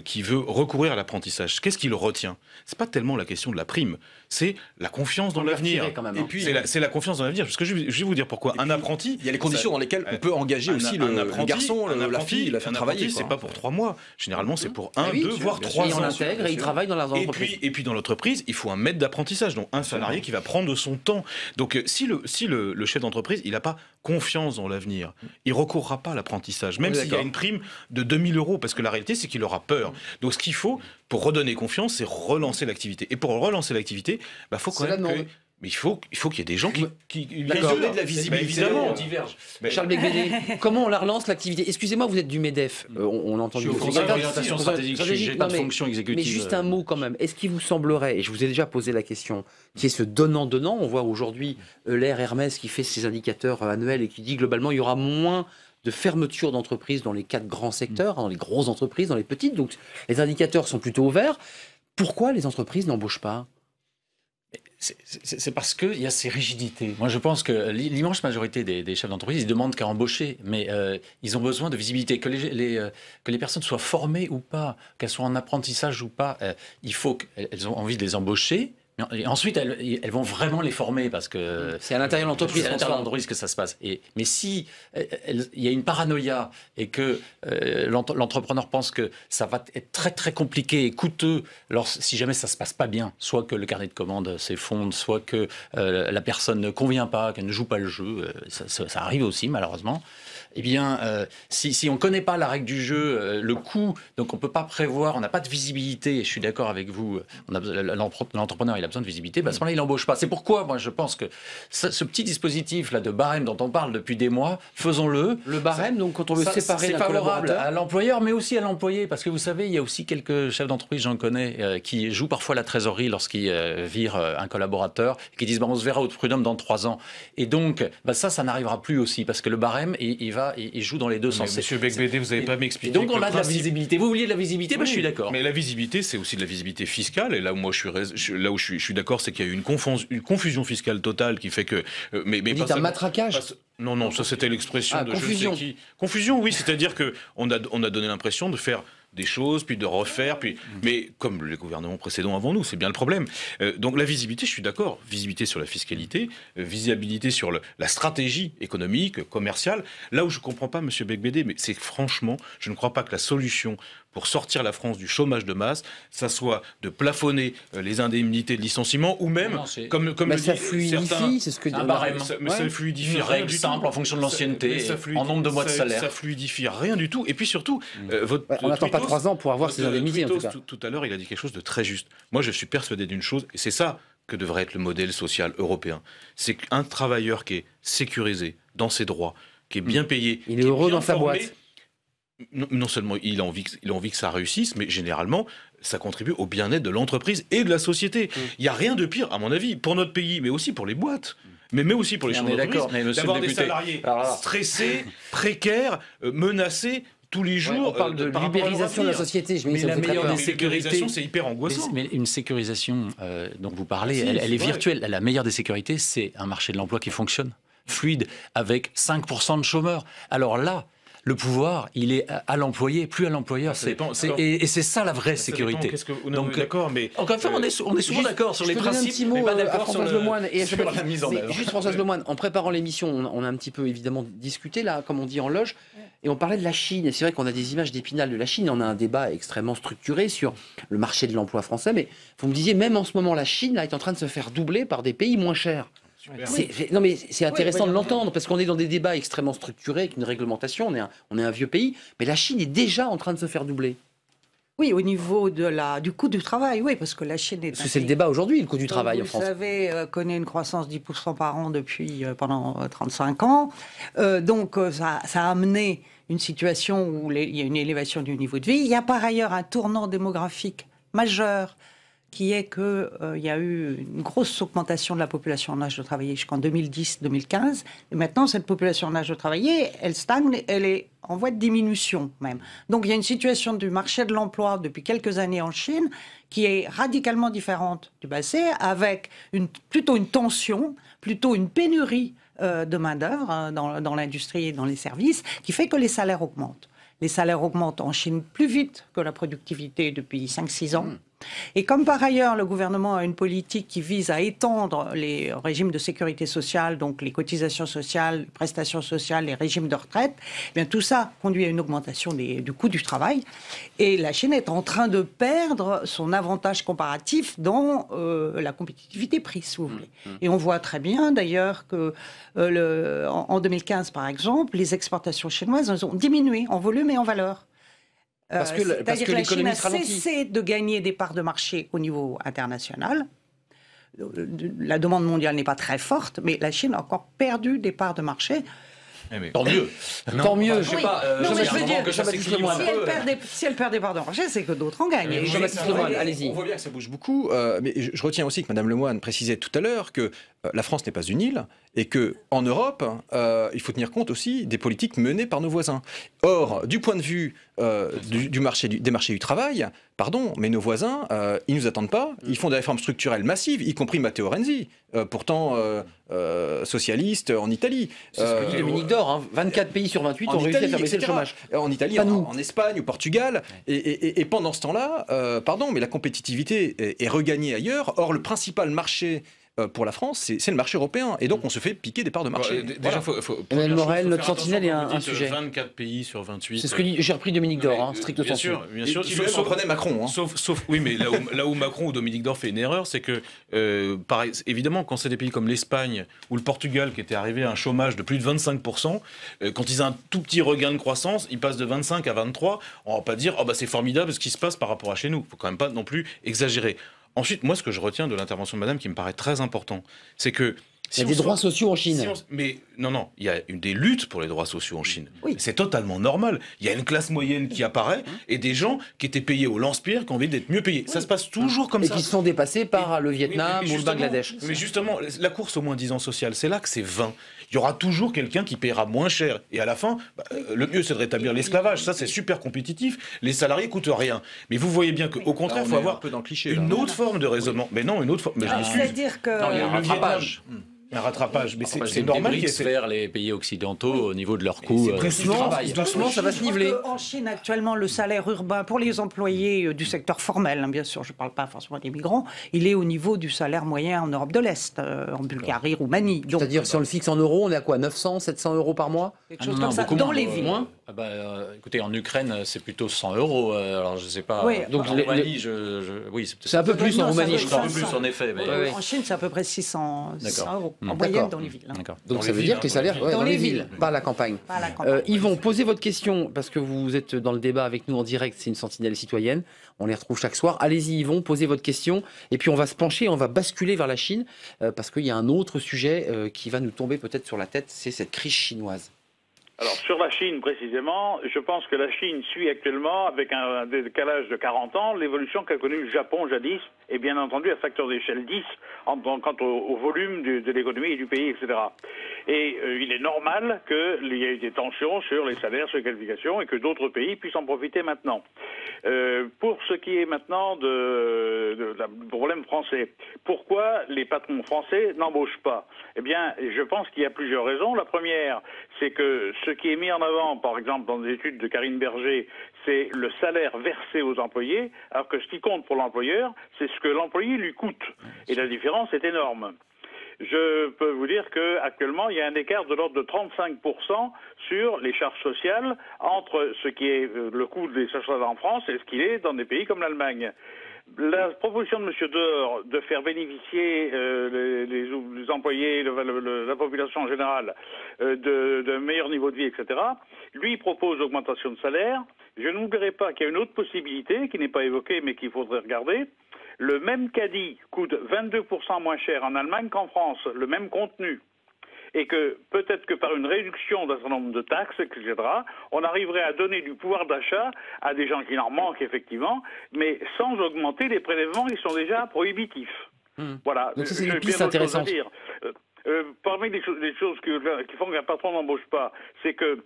qui veut recourir à l'apprentissage, qu'est-ce qu'il retient? C'est pas tellement la question de la prime, c'est la confiance dans l'avenir. Et puis, c'est la confiance dans l'avenir. Parce que je vais vous dire pourquoi. Un apprenti... Il y a les conditions dans lesquelles on peut engager aussi le garçon, la fille, la faire travailler. C'est pas pour 3 mois. Généralement, c'est pour 1, 2, voire 3 ans. Et on l'intègre et il travaille dans l'entreprise. Et puis dans l'entreprise, il faut un maître d'apprentissage, donc un salarié qui va prendre son temps. Donc si le chef d'entreprise, il n'a pas confiance dans l'avenir, il ne recourra pas à l'apprentissage, même s'il y a une prime de 2000 €, parce que la réalité, c'est qu'il aura peur. Donc ce qu'il faut, pour redonner confiance, c'est relancer l'activité. Et pour relancer l'activité, il faut quand même que... Mais il faut qu'il y ait des gens qui donner de la visibilité. Évidemment, on diverge. Charles Becbédé, comment on la relance l'activité? Excusez-moi, vous êtes du MEDEF. On a entendu. Je suis au conseil d'orientation stratégique. Je n'ai pas de fonction exécutive. Mais juste un mot quand même. Est-ce qu'il vous semblerait, et je vous ai déjà posé la question, qui est ce donnant-donnant? On voit aujourd'hui Euler Hermès qui fait ses indicateurs annuels et qui dit globalement il y aura moins de fermeture d'entreprises dans les 4 grands secteurs, dans les grosses entreprises, dans les petites. Donc les indicateurs sont plutôt ouverts. Pourquoi les entreprises n'embauchent pas? C'est parce qu'il y a ces rigidités. Moi, je pense que l'immense majorité des chefs d'entreprise, ils demandent qu'à embaucher, mais ils ont besoin de visibilité. Que les personnes soient formées ou pas, qu'elles soient en apprentissage ou pas, il faut qu'elles ont envie de les embaucher. Et ensuite, elles vont vraiment les former parce que c'est à l'intérieur de l'entreprise. C'est à l'intérieur de l'entreprise que ça se passe. Mais si il y a une paranoïa et que l'entrepreneur pense que ça va être très très compliqué et coûteux, si jamais ça se passe pas bien, soit que le carnet de commandes s'effondre, soit que la personne ne convient pas, qu'elle ne joue pas le jeu, ça arrive aussi malheureusement. Eh bien, si on ne connaît pas la règle du jeu, le coût, donc on ne peut pas prévoir, on n'a pas de visibilité, et je suis d'accord avec vous, l'entrepreneur, il a besoin de visibilité, à ce moment-là, il n'embauche pas. C'est pourquoi, moi, je pense que ce petit dispositif-là de barème dont on parle depuis des mois, faisons-le. Le barème, donc, quand on veut séparer d'un favorable à l'employeur, mais aussi à l'employé, parce que vous savez, il y a aussi quelques chefs d'entreprise, j'en connais, qui jouent parfois la trésorerie lorsqu'ils virent un collaborateur, et qui disent, on se verra au prud'homme dans 3 ans. Et donc, ça n'arrivera plus aussi, parce que le barème, il joue dans les deux sens. Monsieur Becbédé, vous n'avez pas m'expliqué. Donc on a de la visibilité. Vous vouliez de la visibilité, je suis d'accord. Mais la visibilité, c'est aussi de la visibilité fiscale. Et là où moi je suis je suis d'accord, c'est qu'il y a eu une confusion fiscale totale qui fait que... mais Vous dites un matraquage? Non, ça c'était l'expression de confusion. Je ne sais qui. Confusion, oui, c'est-à-dire qu'on a donné l'impression de faire des choses, puis de refaire, mais comme les gouvernements précédents avant nous, c'est bien le problème. Donc la visibilité, je suis d'accord, visibilité sur la fiscalité, visibilité sur la stratégie économique, commerciale. Là où je ne comprends pas, M. Beigbeder, mais c'est que franchement, je ne crois pas que la solution pour sortir la France du chômage de masse, ça soit de plafonner les indemnités de licenciement, ou même, comme le ça disent fluidifie, certains... c'est ce que... Un barème. Mais ça fluidifie une rien règle du simple tout. en fonction de l'ancienneté, en nombre de mois de salaire. Ça fluidifie rien du tout. Et puis surtout, on n'attend pas 3 ans pour avoir ces indemnités, en tout cas. Tout à l'heure, il a dit quelque chose de très juste. Moi, je suis persuadé d'une chose, et c'est ça que devrait être le modèle social européen. C'est qu'un travailleur qui est sécurisé dans ses droits, qui est bien payé, il est heureux dans sa boîte. Non seulement il a envie que ça réussisse, mais généralement, ça contribue au bien-être de l'entreprise et de la société. Il n'y a rien de pire, à mon avis, pour notre pays, mais aussi pour les boîtes. Mais aussi pour les chefs d'entreprise, d'avoir des salariés stressés, précaires, menacés tous les jours. On parle de l'ubérisation de la société. Mais la meilleure des sécurités, c'est hyper angoissant. Mais une sécurisation dont vous parlez, elle est virtuelle. La meilleure des sécurités, c'est un marché de l'emploi qui fonctionne, fluide, avec 5% de chômeurs. Alors là, le pouvoir, il est à l'employé, plus à l'employeur. Et c'est ça la vraie sécurité. Donc, d'accord, mais encore une fois, on est souvent d'accord sur les principes, mais pas d'accord sur la mise en œuvre. Juste Françoise Lemoine, en préparant l'émission, on a un petit peu évidemment discuté là, comme on dit en loge, et on parlait de la Chine. Et c'est vrai qu'on a des images d'Épinal de la Chine. On a un débat extrêmement structuré sur le marché de l'emploi français. Mais vous me disiez, même en ce moment, la Chine là, est en train de se faire doubler par des pays moins chers. Non mais c'est intéressant de l'entendre parce qu'on est dans des débats extrêmement structurés avec une réglementation, on est un vieux pays, mais la Chine est déjà en train de se faire doubler. Oui, au niveau du coût du travail, oui, parce que la Chine est... Parce que c'est le débat aujourd'hui, le coût du travail en France. Vous savez, connaît une croissance de 10% par an pendant 35 ans. Donc ça a amené une situation où il y a une élévation du niveau de vie. Il y a par ailleurs un tournant démographique majeur qui est qu'il y a eu une grosse augmentation de la population en âge de travailler jusqu'en 2010-2015. Et maintenant, cette population en âge de travailler, elle stagne, elle est en voie de diminution même. Donc il y a une situation du marché de l'emploi depuis quelques années en Chine qui est radicalement différente du passé, avec plutôt une tension, plutôt une pénurie de main-d'œuvre dans l'industrie et dans les services, qui fait que les salaires augmentent. Les salaires augmentent en Chine plus vite que la productivité depuis 5-6 ans. Et comme par ailleurs le gouvernement a une politique qui vise à étendre les régimes de sécurité sociale, donc les cotisations sociales, les prestations sociales, les régimes de retraite, eh bien tout ça conduit à une augmentation du coût du travail. Et la Chine est en train de perdre son avantage comparatif dans la compétitivité prix, si vous voulez. Et on voit très bien d'ailleurs que en 2015, par exemple, les exportations chinoises ont diminué en volume et en valeur. Parce que la Chine a cessé de gagner des parts de marché au niveau international. La demande mondiale n'est pas très forte, mais la Chine a encore perdu des parts de marché. Tant mieux. Tant mieux. Je sais pas. Si elle perd des parts de marché, c'est que d'autres en gagnent. Allez-y. On voit bien que ça bouge beaucoup, mais je retiens aussi que Mme Lemoine précisait tout à l'heure que la France n'est pas une île et qu'en Europe, il faut tenir compte aussi des politiques menées par nos voisins. Or, du point de vue des marchés du travail, pardon, mais nos voisins, ils ne nous attendent pas. Ils font des réformes structurelles massives, y compris Matteo Renzi, pourtant socialiste en Italie. C'est ce que dit Dominique Dore, hein. 24 pays sur 28 ont réussi à faire baisser le chômage. En Italie, en Espagne, au Portugal. Et pendant ce temps-là, pardon, mais la compétitivité est regagnée ailleurs. Or, le principal marché pour la France, c'est le marché européen. Et donc, on se fait piquer des parts de marché. Déjà, Emmanuel Morel, notre sentinelle, est un sujet. 24 pays sur 28. C'est ce que j'ai repris Dominique Dore, stricto sensu. Bien sûr. Sauf prenait Macron. Sauf, oui, mais là où Macron ou Dominique Dore fait une erreur, c'est que, évidemment, quand c'est des pays comme l'Espagne ou le Portugal qui étaient arrivés à un chômage de plus de 25%, quand ils ont un tout petit regain de croissance, ils passent de 25 à 23, on ne va pas dire c'est formidable ce qui se passe par rapport à chez nous. Il ne faut quand même pas non plus exagérer. Ensuite, moi, ce que je retiens de l'intervention de madame qui me paraît très important, c'est que Il y a des droits sociaux en Chine. Mais non, il y a des luttes pour les droits sociaux en Chine. C'est totalement normal. Il y a une classe moyenne qui apparaît et des gens qui étaient payés au lance-pierre qui ont envie d'être mieux payés. Ça se passe toujours comme ça. Et qui sont dépassés par le Vietnam ou le Bangladesh. Mais justement, la course au moins-disant social, c'est là que c'est vain. Il y aura toujours quelqu'un qui paiera moins cher. Et à la fin, le mieux, c'est de rétablir l'esclavage. Ça, c'est super compétitif. Les salariés coûtent rien. Mais vous voyez bien qu'au contraire, il faut avoir une autre forme de raisonnement. Mais non, une autre forme. C'est-à-dire que... Non, il y a un rattrapage. Un rattrapage, mais c'est normal qu'il y ait vers les pays occidentaux au niveau de leur coût du travail. Doucement, ça va se niveler. En Chine, actuellement, le salaire urbain pour les employés du secteur formel, bien sûr, je ne parle pas forcément des migrants, il est au niveau du salaire moyen en Europe de l'Est, en Bulgarie, Roumanie. C'est-à-dire, si on le fixe en euros, on est à quoi, 900, 700 euros par mois? Quelque chose comme ça, dans les villes. Écoutez, en Ukraine, c'est plutôt 100 euros. Alors, je ne sais pas. Oui, donc, en Roumanie, oui, c'est un peu plus en Roumanie, je crois. Un peu plus, en effet. Mais... En Chine, c'est à peu près 600 euros, en moyenne dans les villes. Donc ça veut dire que les salaires dans les villes, pas à la campagne. Yvon, posez votre question, parce que vous êtes dans le débat avec nous en direct, c'est une sentinelle citoyenne, on les retrouve chaque soir. Allez-y Yvon, posez votre question, et puis on va se pencher, on va basculer vers la Chine, parce qu'il y a un autre sujet qui va nous tomber peut-être sur la tête, c'est cette crise chinoise. Alors sur la Chine précisément, je pense que la Chine suit actuellement, avec un décalage de 40 ans, l'évolution qu'a connue le Japon jadis, et bien entendu à facteur d'échelle 10 quant au volume de l'économie et du pays, etc. Et il est normal qu'il y ait des tensions sur les salaires, sur les qualifications, et que d'autres pays puissent en profiter maintenant. Pour ce qui est maintenant du problème français, pourquoi les patrons français n'embauchent pas? Eh bien, je pense qu'il y a plusieurs raisons. La première, c'est que ce qui est mis en avant, par exemple, dans des études de Karine Berger, c'est le salaire versé aux employés, alors que ce qui compte pour l'employeur, c'est ce que l'employé lui coûte. Et la différence est énorme. Je peux vous dire qu'actuellement, il y a un écart de l'ordre de 35% sur les charges sociales entre ce qui est le coût des charges sociales en France et ce qu'il est dans des pays comme l'Allemagne. La proposition de M. Dehors de faire bénéficier les employés, la population en général, de meilleurs niveaux de vie, etc., lui propose augmentation de salaire. Je n'oublierai pas qu'il y a une autre possibilité qui n'est pas évoquée mais qu'il faudrait regarder. Le même caddie coûte 22% moins cher en Allemagne qu'en France, le même contenu. Et que peut-être que par une réduction d'un certain nombre de taxes, etc., on arriverait à donner du pouvoir d'achat à des gens qui en manquent effectivement, mais sans augmenter les prélèvements qui sont déjà prohibitifs. Voilà. Donc ça, c'est une piste intéressante. Parmi les choses qui font qu'un patron n'embauche pas, c'est que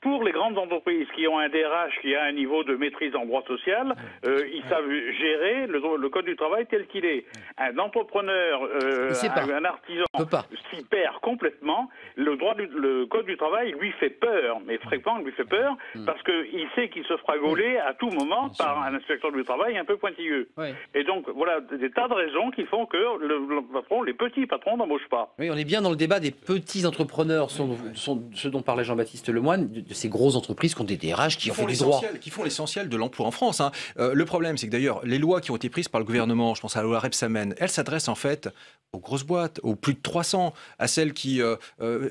pour les grandes entreprises qui ont un DRH qui a un niveau de maîtrise en droit social, ils savent gérer le code du travail tel qu'il est. Un entrepreneur, un artisan, s'y perd complètement. Le code du travail lui fait peur, mais fréquemment lui fait peur, parce qu'il sait qu'il se fera gauler à tout moment par un inspecteur du travail un peu pointilleux. Et donc voilà des tas de raisons qui font que les petits patrons n'embauchent pas. Oui, on est bien dans le débat des petits entrepreneurs, ce dont parlait Jean-Baptiste Lemoyne, de ces grosses entreprises qui ont des DRH qui ont fait des droits. Qui font l'essentiel de l'emploi en France. Hein. Le problème, c'est que d'ailleurs, les lois qui ont été prises par le gouvernement, je pense à la loi Rebsamen, elles s'adressent en fait aux grosses boîtes, aux plus de 300, à celles qui...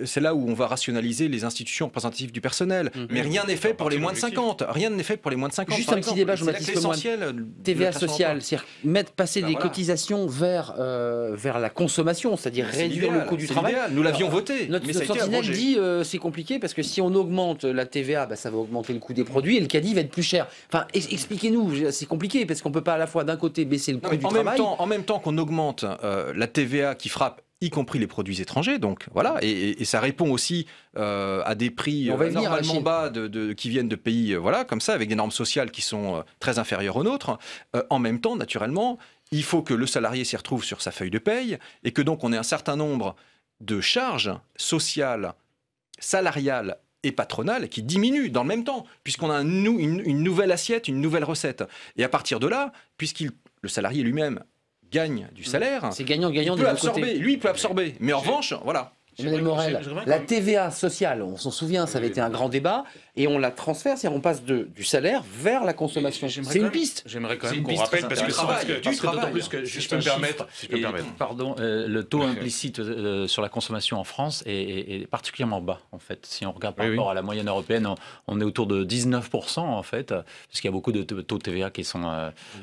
c'est là où on va rationaliser les institutions représentatives du personnel. Mais rien n'est fait pour les moins de 50. Rien n'est fait pour les moins de 50. Juste un petit débat, Jean-Baptiste Lemoyne. TVA sociale, c'est-à-dire passer des cotisations vers la consommation, c'est-à-dire réduire le coût du travail. Nous l'avions voté. Notre sentinelle dit c'est compliqué parce que si on augmente la TVA, ça va augmenter le coût des produits et le caddie va être plus cher. Enfin, expliquez-nous, c'est compliqué parce qu'on peut pas à la fois d'un côté baisser le coût du travail. En même temps qu'on augmente la TVA qui frappe y compris les produits étrangers, donc voilà, et ça répond aussi à des prix normalement bas qui viennent de pays comme ça, avec des normes sociales qui sont très inférieures aux nôtres. En même temps, naturellement, il faut que le salarié s'y retrouve sur sa feuille de paye et que donc on ait un certain nombre de charges sociales, salariales et patronales qui diminuent dans le même temps, puisqu'on a une nouvelle assiette, une nouvelle recette. Et à partir de là, le salarié lui-même gagne du salaire, c'est gagnant-gagnant il peut absorber. Lui, il peut absorber. Mais en revanche, voilà. Emmanuel Morel, la TVA sociale, on s'en souvient, ça avait été un grand débat, et on la transfère, c'est-à-dire on passe du salaire vers la consommation. C'est une piste. J'aimerais quand même qu'on rappelle, parce que d'autant plus que, si je peux me permettre, pardon, le taux implicite sur la consommation en France est particulièrement bas, en fait. Si on regarde par rapport à la moyenne européenne, on est autour de 19%, en fait, parce qu'il y a beaucoup de taux de TVA qui sont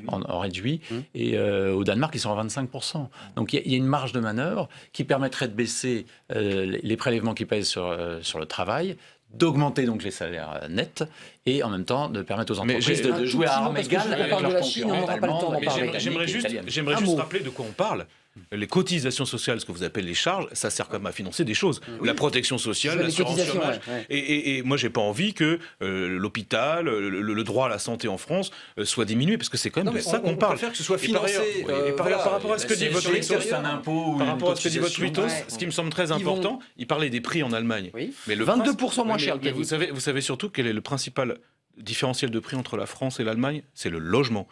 en réduit, et au Danemark, ils sont à 25%. Donc il y a une marge de manœuvre qui permettrait de baisser les prélèvements qui pèsent sur le travail, d'augmenter donc les salaires nets et en même temps de permettre aux entreprises de jouer à armes égales avec leurs concurrents allemands. J'aimerais juste rappeler de quoi on parle. Les cotisations sociales, ce que vous appelez les charges, ça sert quand même à financer des choses. La protection sociale, l'assurance chômage. Et moi, j'ai pas envie que l'hôpital, le droit à la santé en France soit diminué, parce que c'est quand même de ça qu'on parle. On préfère que ce soit financé. Par rapport à ce que dit votre tweetos, ce qui me semble très important, il parlait des prix en Allemagne. Mais le 22% moins cher. Mais vous savez surtout quel est le principal différentiel de prix entre la France et l'Allemagne? C'est le logement.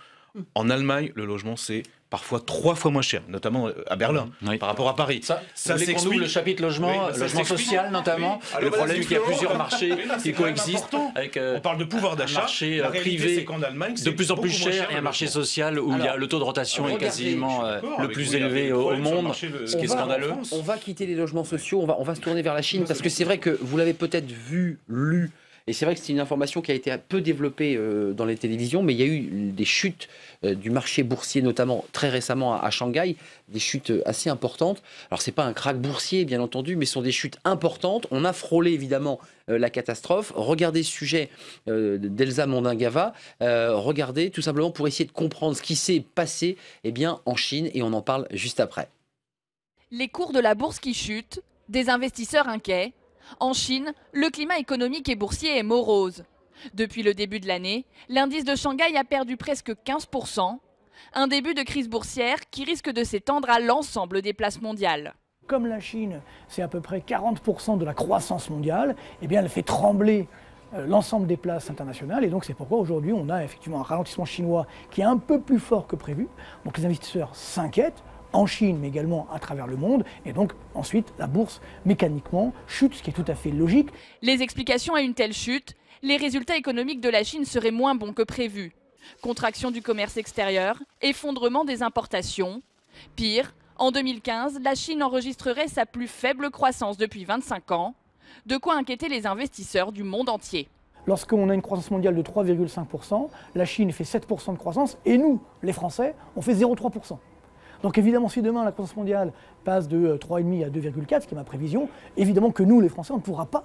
En Allemagne, le logement, c'est parfois 3 fois moins cher, notamment à Berlin, par rapport à Paris. Ça s'explique. Le chapitre logement, logement social notamment. Le problème, c'est qu'il y a plusieurs marchés qui coexistent. On parle de pouvoir d'achat. Un marché privé de plus en plus cher et un marché social où il y a le taux de rotation est quasiment le plus élevé au monde, ce qui est scandaleux. On va quitter les logements sociaux, on va se tourner vers la Chine, parce que c'est vrai que vous l'avez peut-être vu, lu, et c'est vrai que c'est une information qui a été peu développée dans les télévisions, mais il y a eu des chutes du marché boursier, notamment très récemment à Shanghai, des chutes assez importantes. Alors c'est pas un krach boursier, bien entendu, mais ce sont des chutes importantes. On a frôlé évidemment la catastrophe. Regardez ce sujet d'Elsa Mondingava. Regardez tout simplement pour essayer de comprendre ce qui s'est passé en Chine, et on en parle juste après. Les cours de la bourse qui chutent, des investisseurs inquiets. En Chine, le climat économique et boursier est morose. Depuis le début de l'année, l'indice de Shanghai a perdu presque 15%, un début de crise boursière qui risque de s'étendre à l'ensemble des places mondiales. Comme la Chine, c'est à peu près 40% de la croissance mondiale, elle fait trembler l'ensemble des places internationales, et donc c'est pourquoi aujourd'hui on a effectivement un ralentissement chinois qui est un peu plus fort que prévu. Donc les investisseurs s'inquiètent, en Chine, mais également à travers le monde. Et donc, ensuite, la bourse, mécaniquement, chute, ce qui est tout à fait logique. Les explications à une telle chute, les résultats économiques de la Chine seraient moins bons que prévu. Contraction du commerce extérieur, effondrement des importations. Pire, en 2015, la Chine enregistrerait sa plus faible croissance depuis 25 ans. De quoi inquiéter les investisseurs du monde entier. Lorsqu'on a une croissance mondiale de 3,5%, la Chine fait 7% de croissance, et nous, les Français, on fait 0,3%. Donc évidemment, si demain la croissance mondiale passe de 3,5 à 2,4, ce qui est ma prévision, évidemment que nous, les Français, on ne pourra pas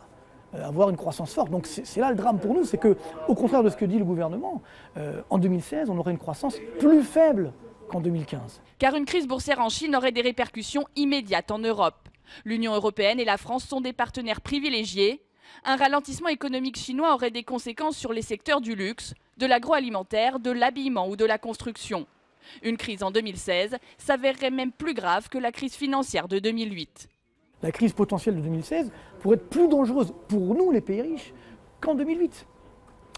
avoir une croissance forte. Donc c'est là le drame pour nous, c'est qu'au contraire de ce que dit le gouvernement, en 2016, on aurait une croissance plus faible qu'en 2015. Car une crise boursière en Chine aurait des répercussions immédiates en Europe. L'Union européenne et la France sont des partenaires privilégiés. Un ralentissement économique chinois aurait des conséquences sur les secteurs du luxe, de l'agroalimentaire, de l'habillement ou de la construction. Une crise en 2016 s'avérerait même plus grave que la crise financière de 2008. La crise potentielle de 2016 pourrait être plus dangereuse pour nous, les pays riches, qu'en 2008.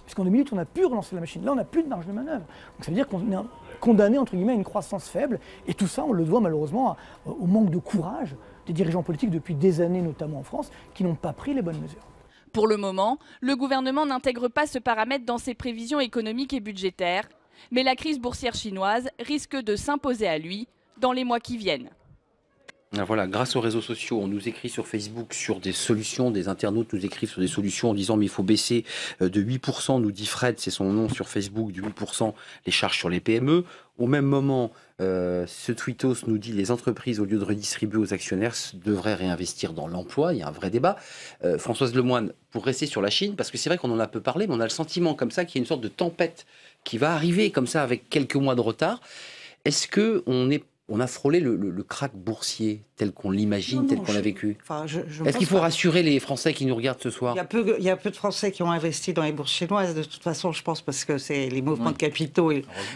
Puisqu'en 2008, on a pu relancer la machine. Là, on n'a plus de marge de manœuvre. Donc ça veut dire qu'on est condamné, entre guillemets, à une croissance faible. Et tout ça, on le doit malheureusement au manque de courage des dirigeants politiques depuis des années, notamment en France, qui n'ont pas pris les bonnes mesures. Pour le moment, le gouvernement n'intègre pas ce paramètre dans ses prévisions économiques et budgétaires. Mais la crise boursière chinoise risque de s'imposer à lui dans les mois qui viennent. Voilà, grâce aux réseaux sociaux, on nous écrit sur Facebook sur des solutions, des internautes nous écrivent sur des solutions en disant mais il faut baisser de 8%, nous dit Fred, c'est son nom sur Facebook, de 8% les charges sur les PME. Au même moment, ce tweetos nous dit les entreprises, au lieu de redistribuer aux actionnaires, devraient réinvestir dans l'emploi. Il y a un vrai débat. Françoise Lemoine, pour rester sur la Chine, parce que c'est vrai qu'on en a peu parlé, mais on a le sentiment comme ça qu'il y a une sorte de tempête qui va arriver comme ça avec quelques mois de retard. Est-ce qu'on a frôlé le krach boursier tel qu'on l'imagine, tel qu'on l'a vécu? Est-ce qu'il faut rassurer les Français qui nous regardent ce soir? Il y a peu de Français qui ont investi dans les bourses chinoises, de toute façon, je pense, parce que les mouvements de capitaux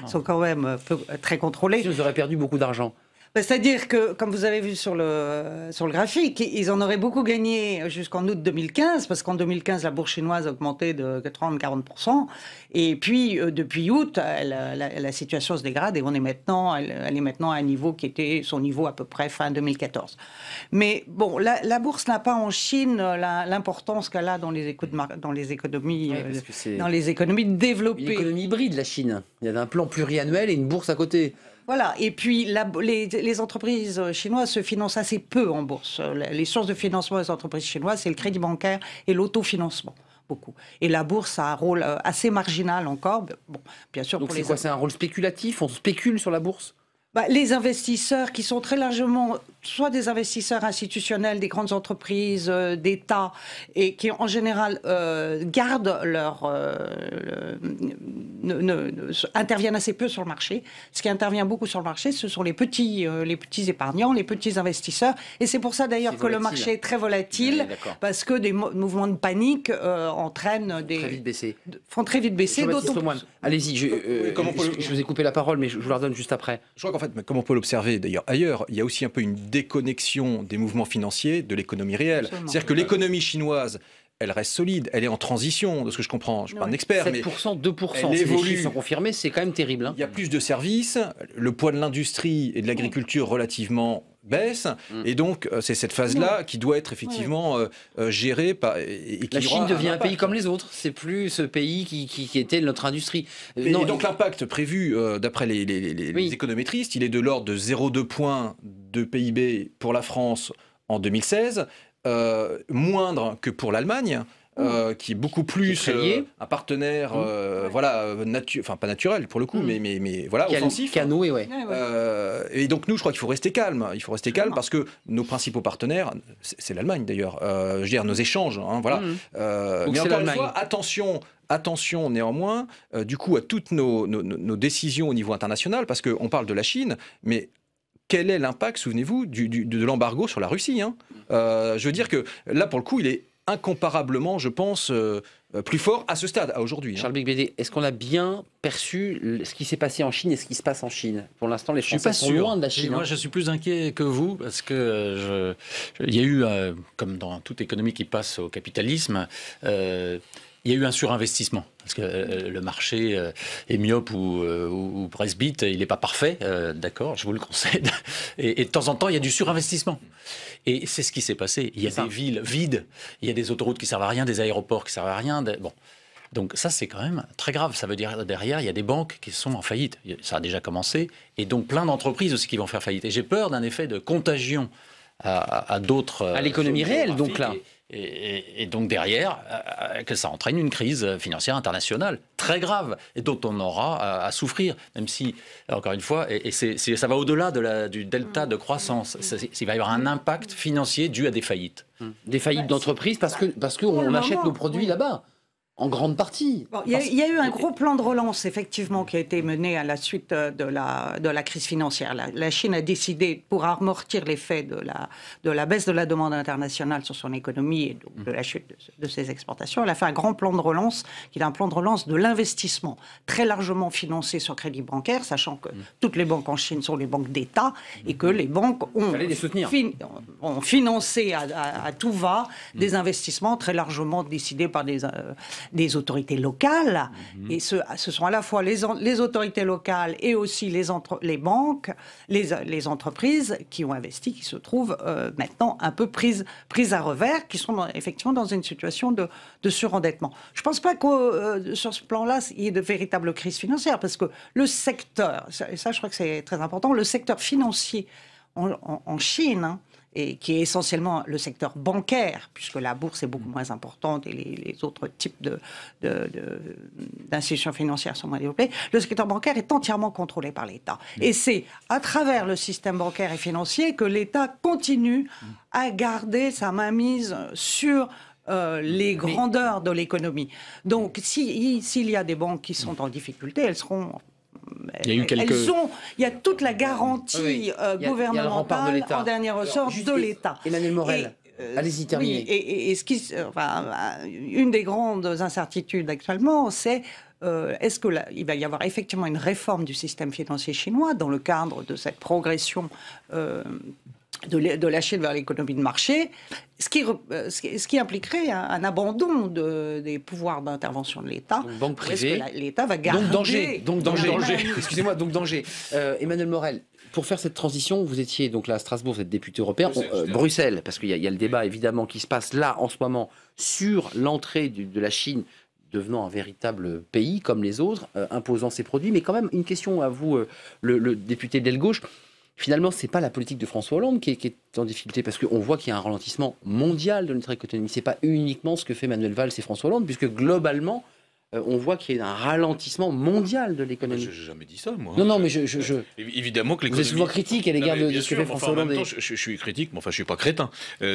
sont quand même très contrôlés. Ils auraient perdu beaucoup d'argent. C'est-à-dire que, comme vous avez vu sur le graphique, ils en auraient beaucoup gagné jusqu'en août 2015, parce qu'en 2015, la bourse chinoise a augmenté de 30-40%. Et puis, depuis août, la situation se dégrade et elle est maintenant à un niveau qui était son niveau à peu près fin 2014. Mais bon, la bourse n'a pas en Chine l'importance qu'elle a dans les économies développées. Une économie hybride, la Chine. Il y a un plan pluriannuel et une bourse à côté. Voilà, et puis les entreprises chinoises se financent assez peu en bourse. Les sources de financement des entreprises chinoises, c'est le crédit bancaire et l'autofinancement, beaucoup. Et la bourse a un rôle assez marginal encore. Bon, bien sûr. Donc c'est quoi, c'est un rôle spéculatif? On spécule sur la bourse? Les investisseurs qui sont très largement soit des investisseurs institutionnels, des grandes entreprises, d'État, et qui en général gardent interviennent assez peu sur le marché. Ce qui intervient beaucoup sur le marché, ce sont les petits épargnants, les petits investisseurs. Et c'est pour ça d'ailleurs que le marché est très volatile, parce que des mouvements de panique entraînent font très vite baisser. Allez-y, je vous ai coupé la parole, mais je vous la redonne juste après. Je crois qu'en fait, comme on peut l'observer d'ailleurs ailleurs, il y a aussi un peu une déconnexion des mouvements financiers de l'économie réelle. C'est-à-dire que l'économie chinoise, elle reste solide, elle est en transition, de ce que je comprends. Je ne suis pas un expert, 7%, 2%, elle évolue. Les chiffres sont confirmés, c'est quand même terrible. Il y a plus de services, le poids de l'industrie et de l'agriculture relativement baisse, et donc c'est cette phase-là qui doit être effectivement gérée par... La Chine devient un pays comme les autres, c'est plus ce pays qui était notre industrie. Et donc l'impact prévu, d'après les économétristes, il est de l'ordre de 0,2 points de PIB pour la France en 2016, moindre que pour l'Allemagne, qui est beaucoup plus un partenaire, enfin pas naturel pour le coup, mais voilà, offensif. Et donc nous, je crois qu'il faut rester calme. Il faut rester calme parce que nos principaux partenaires, c'est l'Allemagne d'ailleurs. Je veux dire, nos échanges, voilà. Mais encore une fois, attention néanmoins, du coup, à toutes nos décisions au niveau international, parce qu'on parle de la Chine, mais quel est l'impact, souvenez-vous, de l'embargo sur la Russie, hein. Je veux dire que là, pour le coup, il est incomparablement, je pense, plus fort à ce stade, à aujourd'hui. Charles Beigbeder, est-ce qu'on a bien perçu ce qui s'est passé en Chine et ce qui se passe en Chine? Pour l'instant, les Français sont loin de la Chine. Moi, je suis plus inquiet que vous, parce que il y a eu, comme dans toute économie qui passe au capitalisme, il y a eu un surinvestissement, parce que le marché est myope ou presbyte, il n'est pas parfait, d'accord, je vous le concède. Et de temps en temps, il y a du surinvestissement. Et c'est ce qui s'est passé. Il y a des villes vides, il y a des autoroutes qui servent à rien, des aéroports qui servent à rien. Bon. Donc ça, c'est quand même très grave. Ça veut dire derrière, il y a des banques qui sont en faillite. Ça a déjà commencé. Et donc plein d'entreprises aussi qui vont faire faillite. Et j'ai peur d'un effet de contagion à d'autres... À l'économie réelle, donc là. Et donc derrière, que ça entraîne une crise financière internationale très grave et dont on aura à souffrir, même si, encore une fois, ça va au-delà du delta de croissance. Il va y avoir un impact financier dû à des faillites. Des faillites d'entreprises parce qu'on achète nos produits là-bas. En grande partie. Il y a eu un gros plan de relance, effectivement, qui a été mené à la suite de la crise financière. La Chine a décidé, pour amortir l'effet de la baisse de la demande internationale sur son économie et donc de la chute de ses exportations, elle a fait un grand plan de relance, qui est un plan de relance de l'investissement, très largement financé sur crédit bancaire, sachant que toutes les banques en Chine sont les banques d'État et que les banques ont financé à tout va des investissements très largement décidés par des autorités locales, et ce sont à la fois les autorités locales et aussi les banques, les entreprises qui ont investi, qui se trouvent maintenant un peu prises à revers, qui sont effectivement dans une situation de surendettement. Je ne pense pas que sur ce plan-là, il y ait de véritables crises financières, parce que le secteur, et ça je crois que c'est très important, le secteur financier en Chine, et qui est essentiellement le secteur bancaire, puisque la bourse est beaucoup moins importante et les autres types d'institutions financières sont moins développées, le secteur bancaire est entièrement contrôlé par l'État. Et c'est à travers le système bancaire et financier que l'État continue à garder sa mainmise sur les grandeurs de l'économie. Donc, s'il y a des banques qui sont en difficulté, elles seront... Il y a toute la garantie gouvernementale en dernier ressort de l'État. Emmanuel Morel, allez-y, terminez. Une des grandes incertitudes actuellement, c'est est-ce qu'il va y avoir effectivement une réforme du système financier chinois dans le cadre de cette progression de la Chine vers l'économie de marché, ce qui impliquerait un abandon des pouvoirs d'intervention de l'État. Banque privée. L'État va garder... Donc danger. Excusez-moi, donc danger. Emmanuel Morel, pour faire cette transition, vous étiez donc là à Strasbourg, vous êtes député européen. Bruxelles, parce qu'il y a le débat évidemment qui se passe là en ce moment sur l'entrée de la Chine devenant un véritable pays comme les autres, imposant ses produits. Mais quand même, une question à vous, le député d'aile gauche. Finalement, ce n'est pas la politique de François Hollande qui est en difficulté, parce qu'on voit qu'il y a un ralentissement mondial de notre économie. Ce n'est pas uniquement ce que fait Manuel Valls et François Hollande, puisque globalement, on voit qu'il y a un ralentissement mondial de l'économie. Je n'ai jamais dit ça, moi. Non, mais évidemment que l'économie... Vous êtes souvent critique à l'égard de ce que fait François Hollande. En même temps, je suis critique, mais enfin, je ne suis pas crétin.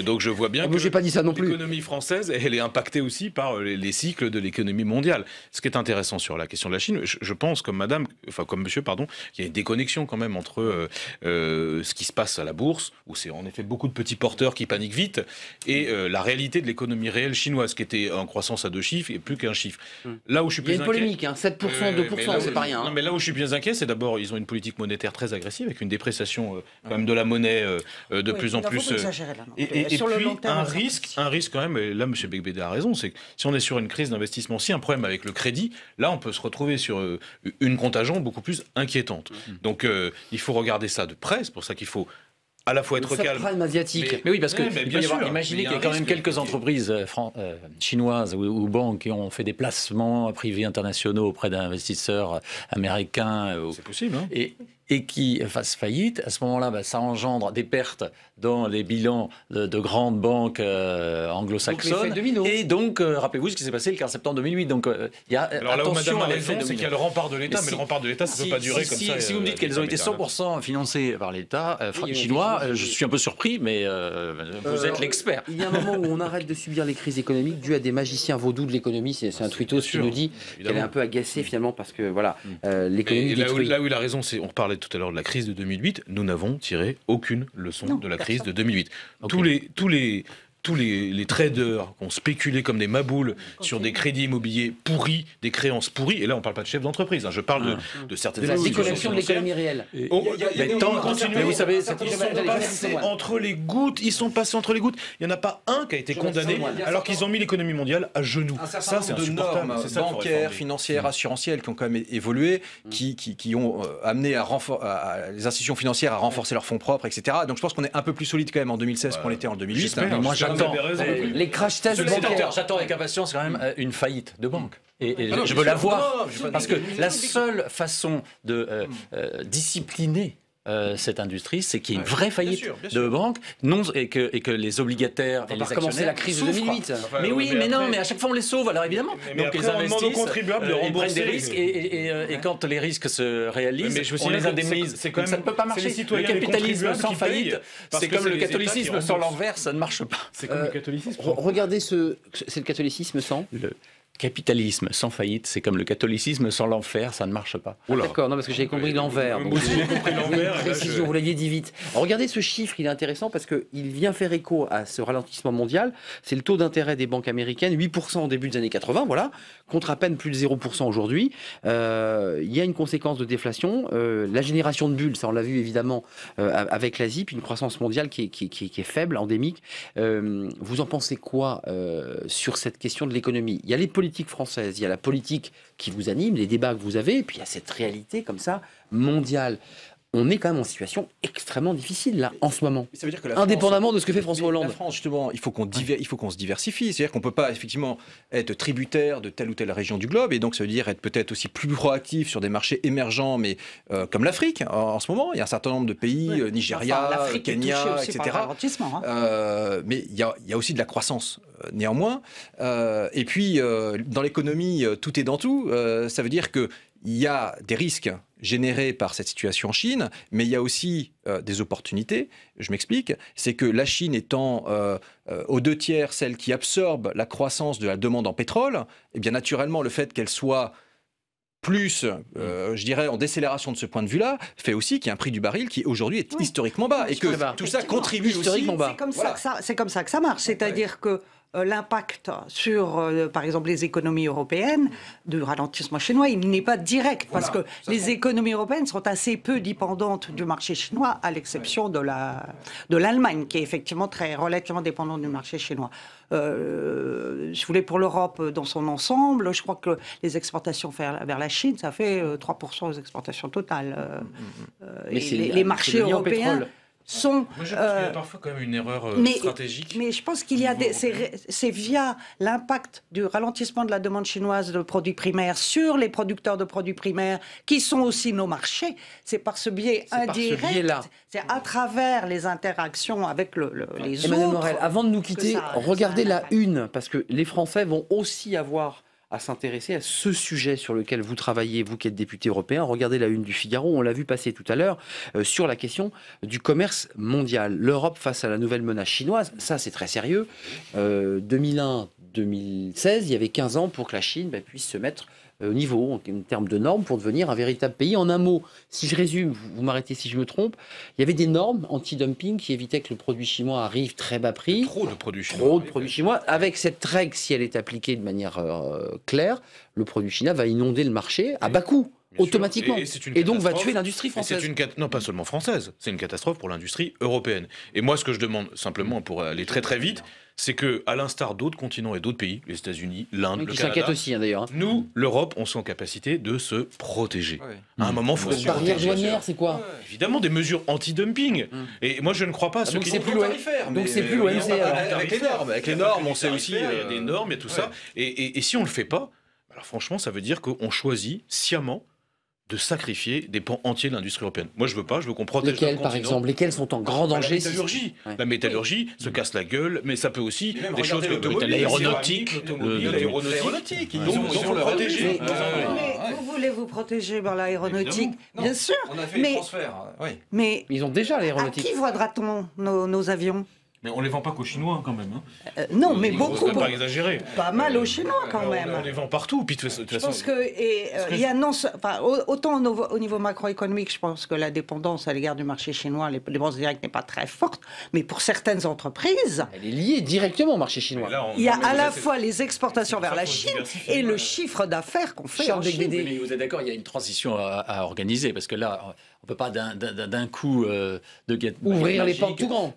Donc je vois bien que j'ai pas dit ça non plus. L'économie française, elle est impactée aussi par les cycles de l'économie mondiale. Ce qui est intéressant sur la question de la Chine, je pense, comme monsieur, qu'il y a une déconnexion quand même entre ce qui se passe à la bourse, où c'est en effet beaucoup de petits porteurs qui paniquent vite, et la réalité de l'économie réelle chinoise, qui était en croissance à 2 chiffres et plus qu'un chiffre. Là où je suis plus inquiet... Il y a une polémique, 7%, 2%, c'est pas rien. Non, mais là où je suis bien inquiet, c'est d'abord, ils ont une politique monétaire très agressive, avec une dépréciation quand même de la monnaie de plus en plus. Et puis un risque quand même, et là M. Becbédé a raison, c'est que si on est sur une crise d'investissement, si un problème avec le crédit, là on peut se retrouver sur une contagion beaucoup plus inquiétante. Donc il faut regarder ça de près, c'est pour ça qu'il faut à la fois être calme. Asiatique. Mais oui, parce que imaginez qu'il y a quand même quelques entreprises chinoises ou banques qui ont fait des placements privés internationaux auprès d'investisseurs américains. C'est possible. Hein. Et qui fassent faillite. À ce moment-là, ça engendre des pertes dans les bilans de grandes banques anglo-saxonnes. Et donc, rappelez-vous ce qui s'est passé le 15 septembre 2008. Donc, il y a alors là où madame a raison, c'est qu'il y a le rempart de l'État, mais le rempart de l'État, ça ne peut pas durer comme ça. Si vous me dites qu'elles ont été 100% financées par l'État chinois, je suis un peu surpris, mais vous êtes l'expert. Il y a un moment où on arrête de subir les crises économiques dues à des magiciens vaudous de l'économie. C'est un tweetos qui nous dit qu'elle est un peu agacée finalement parce que voilà, l'économie détruit. Là où il a raison, c'est on parlait tout à l'heure de la crise de 2008, nous n'avons tiré aucune leçon de la crise de 2008. Okay. Tous les traders qui ont spéculé comme des maboules sur des crédits immobiliers pourris, des créances pourries, et là on ne parle pas de chefs d'entreprise, je parle de certaines institutions financières. De la déconnexion de l'économie réelle. Mais vous savez, ils sont passés entre les gouttes. Il n'y en a pas un qui a été condamné alors qu'ils ont mis l'économie mondiale à genoux. Ça, c'est insupportable. Bancaires, financières, assurantielles qui ont quand même évolué, qui ont amené les institutions financières à renforcer leurs fonds propres, etc. Donc je pense qu'on est un peu plus solide quand même en 2016 qu'on l'était en 2008. Les crash tests bancaires. J'attends avec impatience quand même une faillite de banque. Et je veux la voir. Parce que la seule façon de discipliner cette industrie, c'est qu'il y ait une vraie faillite de banque, et que les obligataires et les actionnaires commencer la crise de 2008. Mais à chaque fois on les sauve, alors évidemment. Donc ils investissent, ils prennent des risques, et quand les risques se réalisent, on les indemnise. Ça ne peut pas marcher. Le capitalisme sans faillite, c'est comme le catholicisme sans l'envers, ça ne marche pas. C'est comme le catholicisme. Regardez c'est le catholicisme sans capitalisme sans faillite, c'est comme le catholicisme sans l'enfer, ça ne marche pas. D'accord, non, parce que j'ai compris l'envers. Moi aussi, j'ai compris l'envers. Précision, vous l'aviez dit vite. Regardez ce chiffre, il est intéressant parce qu'il vient faire écho à ce ralentissement mondial. C'est le taux d'intérêt des banques américaines, 8% au début des années 80, voilà, contre à peine plus de 0% aujourd'hui. Il y a une conséquence de déflation. La génération de bulles, ça on l'a vu évidemment avec l'Asie, puis une croissance mondiale qui est faible, endémique. Vous en pensez quoi sur cette question de l'économie ? Il y a les politiques françaises, il y a la politique qui vous anime, les débats que vous avez, et puis il y a cette réalité comme ça, mondiale. On est quand même en situation extrêmement difficile là en ce moment. Ça veut dire que indépendamment de ce que fait François Hollande. La France, justement, il faut qu'on se diversifie. C'est-à-dire qu'on ne peut pas effectivement être tributaire de telle ou telle région du globe, et donc ça veut dire être peut-être aussi plus proactif sur des marchés émergents, mais comme l'Afrique en ce moment. Il y a un certain nombre de pays, Nigeria, Kenya, etc. Mais il y a aussi de la croissance. Néanmoins, et puis dans l'économie, tout est dans tout. Ça veut dire que il y a des risques générés par cette situation en Chine, mais il y a aussi des opportunités. Je m'explique. C'est que la Chine étant aux 2/3 celle qui absorbe la croissance de la demande en pétrole, et bien naturellement le fait qu'elle soit plus, je dirais, en décélération de ce point de vue-là, fait aussi qu'il y a un prix du baril qui aujourd'hui est historiquement bas, et que tout ça contribue aussi. C'est comme ça que ça marche. C'est-à-dire que l'impact sur, par exemple, les économies européennes du ralentissement chinois, il n'est pas direct, parce que les économies européennes sont assez peu dépendantes du marché chinois, à l'exception de l'Allemagne, qui est effectivement relativement dépendante du marché chinois. Je voulais pour l'Europe dans son ensemble, je crois que les exportations vers la Chine, ça fait 3% aux exportations totales. Et les marchés européens sont... Moi, je pense qu'il y a parfois quand même une erreur stratégique. Mais je pense qu'il y a c'est via l'impact du ralentissement de la demande chinoise de produits primaires sur les producteurs de produits primaires, qui sont aussi nos marchés. C'est par ce biais indirect. C'est à travers les interactions avec les autres. Emmanuelle Morel, avant de nous quitter, regardez la une, parce que les Français vont aussi avoir à s'intéresser à ce sujet sur lequel vous travaillez, vous qui êtes député européen. Regardez la une du Figaro, on l'a vu passer tout à l'heure, sur la question du commerce mondial. L'Europe face à la nouvelle menace chinoise, ça c'est très sérieux. 2001-2016, il y avait 15 ans pour que la Chine puisse se mettre au niveau, en termes de normes, pour devenir un véritable pays. En un mot, si je résume, vous m'arrêtez si je me trompe, il y avait des normes anti-dumping qui évitaient que le produit chinois arrive très bas prix. Trop de produits chinois. Trop de produits chinois. Avec cette règle, si elle est appliquée de manière claire, le produit chinois va inonder le marché à bas coût. Automatiquement. Et donc va tuer l'industrie française. Non, pas seulement française, c'est une catastrophe pour l'industrie européenne. Et moi, ce que je demande simplement, pour aller très très vite, c'est que, à l'instar d'autres continents et d'autres pays, les États-Unis, l'Inde, le Canada, aussi, d'ailleurs. Nous, l'Europe, on est en capacité de se protéger. À un moment, il faut se protéger. Barrière douanière, c'est quoi? Évidemment, des mesures anti-dumping. Et moi, je ne crois pas à ceux donc qui c'est plus donc c'est plus l'OMC. Avec les normes, on sait aussi. Il y a des normes, il y a tout ça. Et si on ne le fait pas, alors franchement, ça veut dire qu'on choisit sciemment de sacrifier des pans entiers de l'industrie européenne. Moi, je veux pas, je veux qu'on protège Lesquels, par exemple? Lesquels sont en grand danger? La métallurgie. La métallurgie se casse la gueule, mais ça peut aussi des choses comme l'aéronautique. L'aéronautique. Donc, il faut le protéger. Mais vous voulez vous protéger par l'aéronautique? Bien sûr. On a fait des transferts. Mais ils ont déjà l'aéronautique. À qui voidra-t-on nos avions? Mais on les vend pas qu'aux Chinois quand même. Non, mais beaucoup. Pas exagérer. Pas mal aux Chinois quand même. On les vend partout. Puis, je pense que il y a autant au niveau macroéconomique, je pense que la dépendance à l'égard du marché chinois, les dépenses directes n'est pas très forte, mais pour certaines entreprises, elle est liée directement au marché chinois. Il y a à la fois les exportations vers la Chine et le chiffre d'affaires qu'on fait en Chine. Mais vous êtes d'accord, il y a une transition à organiser, parce que là, on ne peut pas d'un coup ouvrir les portes tout grand,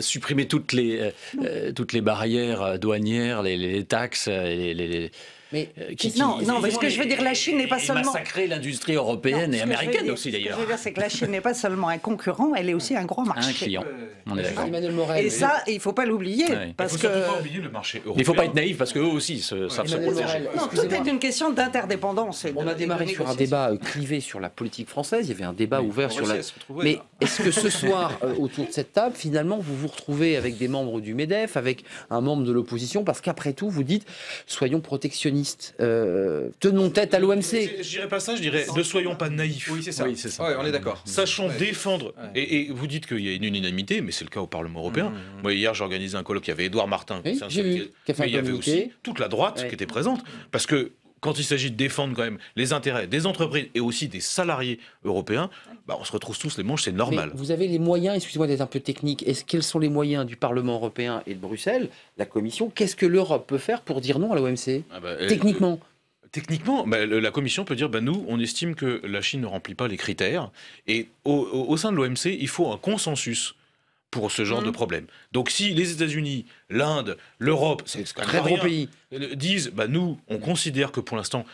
supprimer toutes les barrières douanières, les taxes, mais mais ce que je veux dire, la Chine n'est pas seulement... massacrer l'industrie européenne et américaine aussi, d'ailleurs. Ce que je veux dire, c'est que la Chine n'est pas seulement un concurrent, elle est aussi un gros marché. Un client. On est d'accord. Et ça, il ne faut pas l'oublier. Parce que... Il ne faut pas oublier le marché européen. Il ne faut pas être naïf, parce qu'eux aussi savent se protéger. Non, tout est une question d'interdépendance. On a démarré sur un débat clivé sur la politique française, il y avait un débat ouvert sur la... Mais est-ce que ce soir, autour de cette table, finalement, vous vous retrouvez avec des membres du MEDEF, avec un membre de l'opposition, parce qu'après tout, vous dites, soyons protectionnistes. Tenons tête à l'OMC. Je dirais pas ça, je dirais ne soyons pas naïfs. Oui, c'est ça. Ouais, on est d'accord. Sachons défendre. Et vous dites qu'il y a une unanimité, mais c'est le cas au Parlement européen. Moi, hier, j'ai organisé un colloque, il y avait Édouard Martin, mais il y avait aussi toute la droite qui était présente. Parce que quand il s'agit de défendre quand même les intérêts des entreprises et aussi des salariés européens, on se retrouve tous les manches, c'est normal. Mais vous avez les moyens, excusez-moi d'être un peu technique, quels sont les moyens du Parlement européen et de Bruxelles, la Commission? Qu'est-ce que l'Europe peut faire pour dire non à l'OMC techniquement? Techniquement, la Commission peut dire nous, on estime que la Chine ne remplit pas les critères. Et au sein de l'OMC, il faut un consensus pour ce genre de problème. Donc si les États-Unis, l'Inde, l'Europe, c'est un très gros pays, disent nous, on considère que pour l'instant,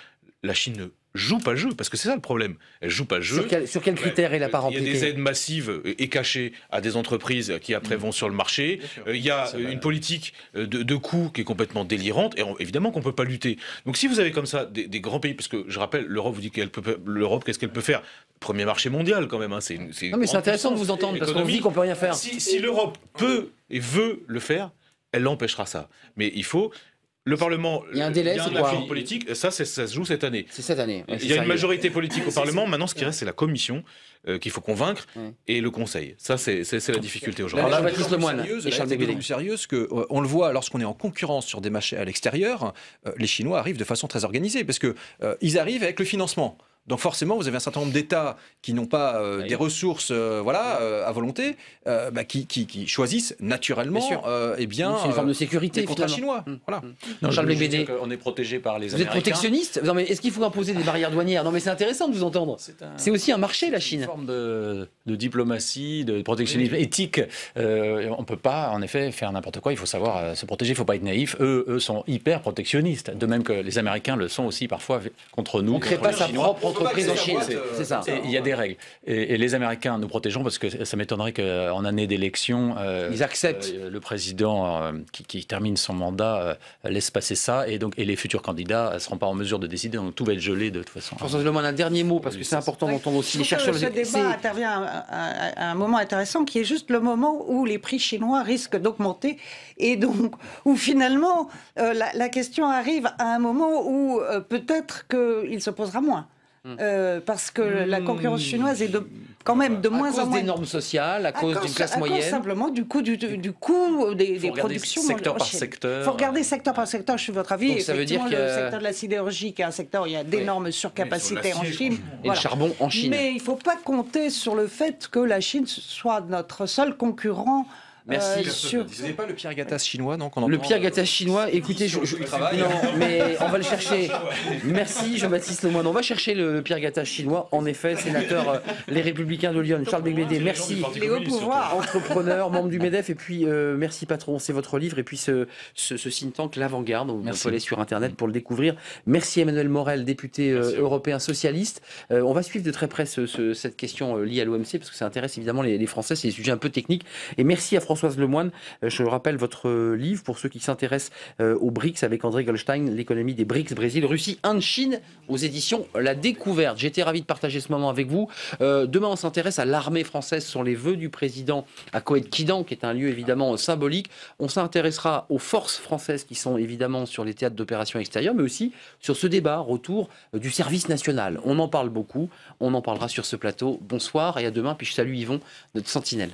la Chine ne joue pas le jeu, parce que c'est ça le problème. Elle joue pas le jeu. Sur quel critère elle n'a pas rempli? Il y a des aides massives et cachées à des entreprises qui après vont sur le marché. Il y a une politique de coûts qui est complètement délirante, et évidemment qu'on ne peut pas lutter. Donc si vous avez comme ça des grands pays, parce que je rappelle, l'Europe vous dit l'Europe, qu'est-ce qu'elle peut faire? Premier marché mondial quand même. Non mais c'est intéressant de vous entendre, parce qu'on dit qu'on ne peut rien faire. Si l'Europe peut et veut le faire, elle empêchera ça. Mais il faut... Le Parlement, il y a un délai, c'est quoi politique, ça se joue cette année. C'est cette année. Il y a une majorité politique au Parlement, maintenant ce qui reste c'est la Commission qu'il faut convaincre et le Conseil. Ça c'est la difficulté aujourd'hui. Alors là, Baptiste Lemoine et Charles Béguelet. Plus sérieuse que on le voit lorsqu'on est en concurrence sur des marchés à l'extérieur, les Chinois arrivent de façon très organisée parce que ils arrivent avec le financement. Donc forcément, vous avez un certain nombre d'États qui n'ont pas des ressources à volonté, qui choisissent naturellement c'est une forme de sécurité, les contrats chinois. Voilà. Non, Charles Becbédé, on est protégé par les vous Américains. êtes protectionniste? Non, mais est-ce qu'il faut imposer des barrières douanières? Non, mais c'est intéressant de vous entendre. C'est aussi un marché, la Chine. Une forme de diplomatie, de protectionnisme éthique. On ne peut pas, en effet, faire n'importe quoi. Il faut savoir se protéger, il ne faut pas être naïf. Eux sont hyper protectionnistes, de même que les Américains le sont aussi parfois contre nous. On ne crée pas sa propre entreprise en Chine. C'est ça. Il y a des règles. Et les Américains, nous protégeons parce que ça m'étonnerait qu'en année d'élection, ils acceptent. Le président qui termine son mandat laisse passer ça. Et les futurs candidats ne seront pas en mesure de décider. Donc tout va être gelé de toute façon. François Lemoine, un dernier mot, parce que c'est important d'entendre aussi les chercheurs. Ce débat intervient à un moment intéressant qui est juste le moment où les prix chinois risquent d'augmenter et donc où finalement la question arrive à un moment où peut-être qu'il se posera moins. Parce que la concurrence chinoise est quand même de moins en moins... À cause des normes sociales, à cause d'une classe moyenne. Simplement du coût des productions. Secteur par secteur. Il faut regarder secteur par secteur, je suis votre avis. Donc, ça veut dire que le secteur de la sidérurgie, qui est un secteur où il y a d'énormes surcapacités en Chine. Et le charbon en Chine. Mais il ne faut pas compter sur le fait que la Chine soit notre seul concurrent. Merci. Vous n'avez pas le Pierre Gattaz chinois, non? Le Pierre Gattaz chinois, écoutez, non, mais on va le chercher. Merci Jean-Baptiste Lemoine. On va chercher le Pierre Gattaz chinois. En effet, sénateur Les Républicains de Lyon. Charles Becbédé, merci. Les hauts pouvoirs. Entrepreneur, membre du MEDEF. Et puis, merci patron, c'est votre livre. Et puis, ce think tank, l'Avant-Garde. On peut aller sur Internet pour le découvrir. Merci Emmanuel Morel, député européen socialiste. On va suivre de très près cette question liée à l'OMC, parce que ça intéresse évidemment les Français. C'est des sujets un peu techniques. Et merci à Françoise Lemoine. Je rappelle votre livre pour ceux qui s'intéressent aux BRICS avec André Goldstein, l'économie des BRICS, Brésil, Russie, Inde, Chine, aux éditions La Découverte. J'étais ravi de partager ce moment avec vous. Demain, on s'intéresse à l'armée française. Ce sont les vœux du président à Coët-Quidan, qui est un lieu évidemment symbolique. On s'intéressera aux forces françaises qui sont évidemment sur les théâtres d'opérations extérieures, mais aussi sur ce débat retour du service national. On en parle beaucoup. On en parlera sur ce plateau. Bonsoir et à demain. Puis je salue Yvon, notre sentinelle.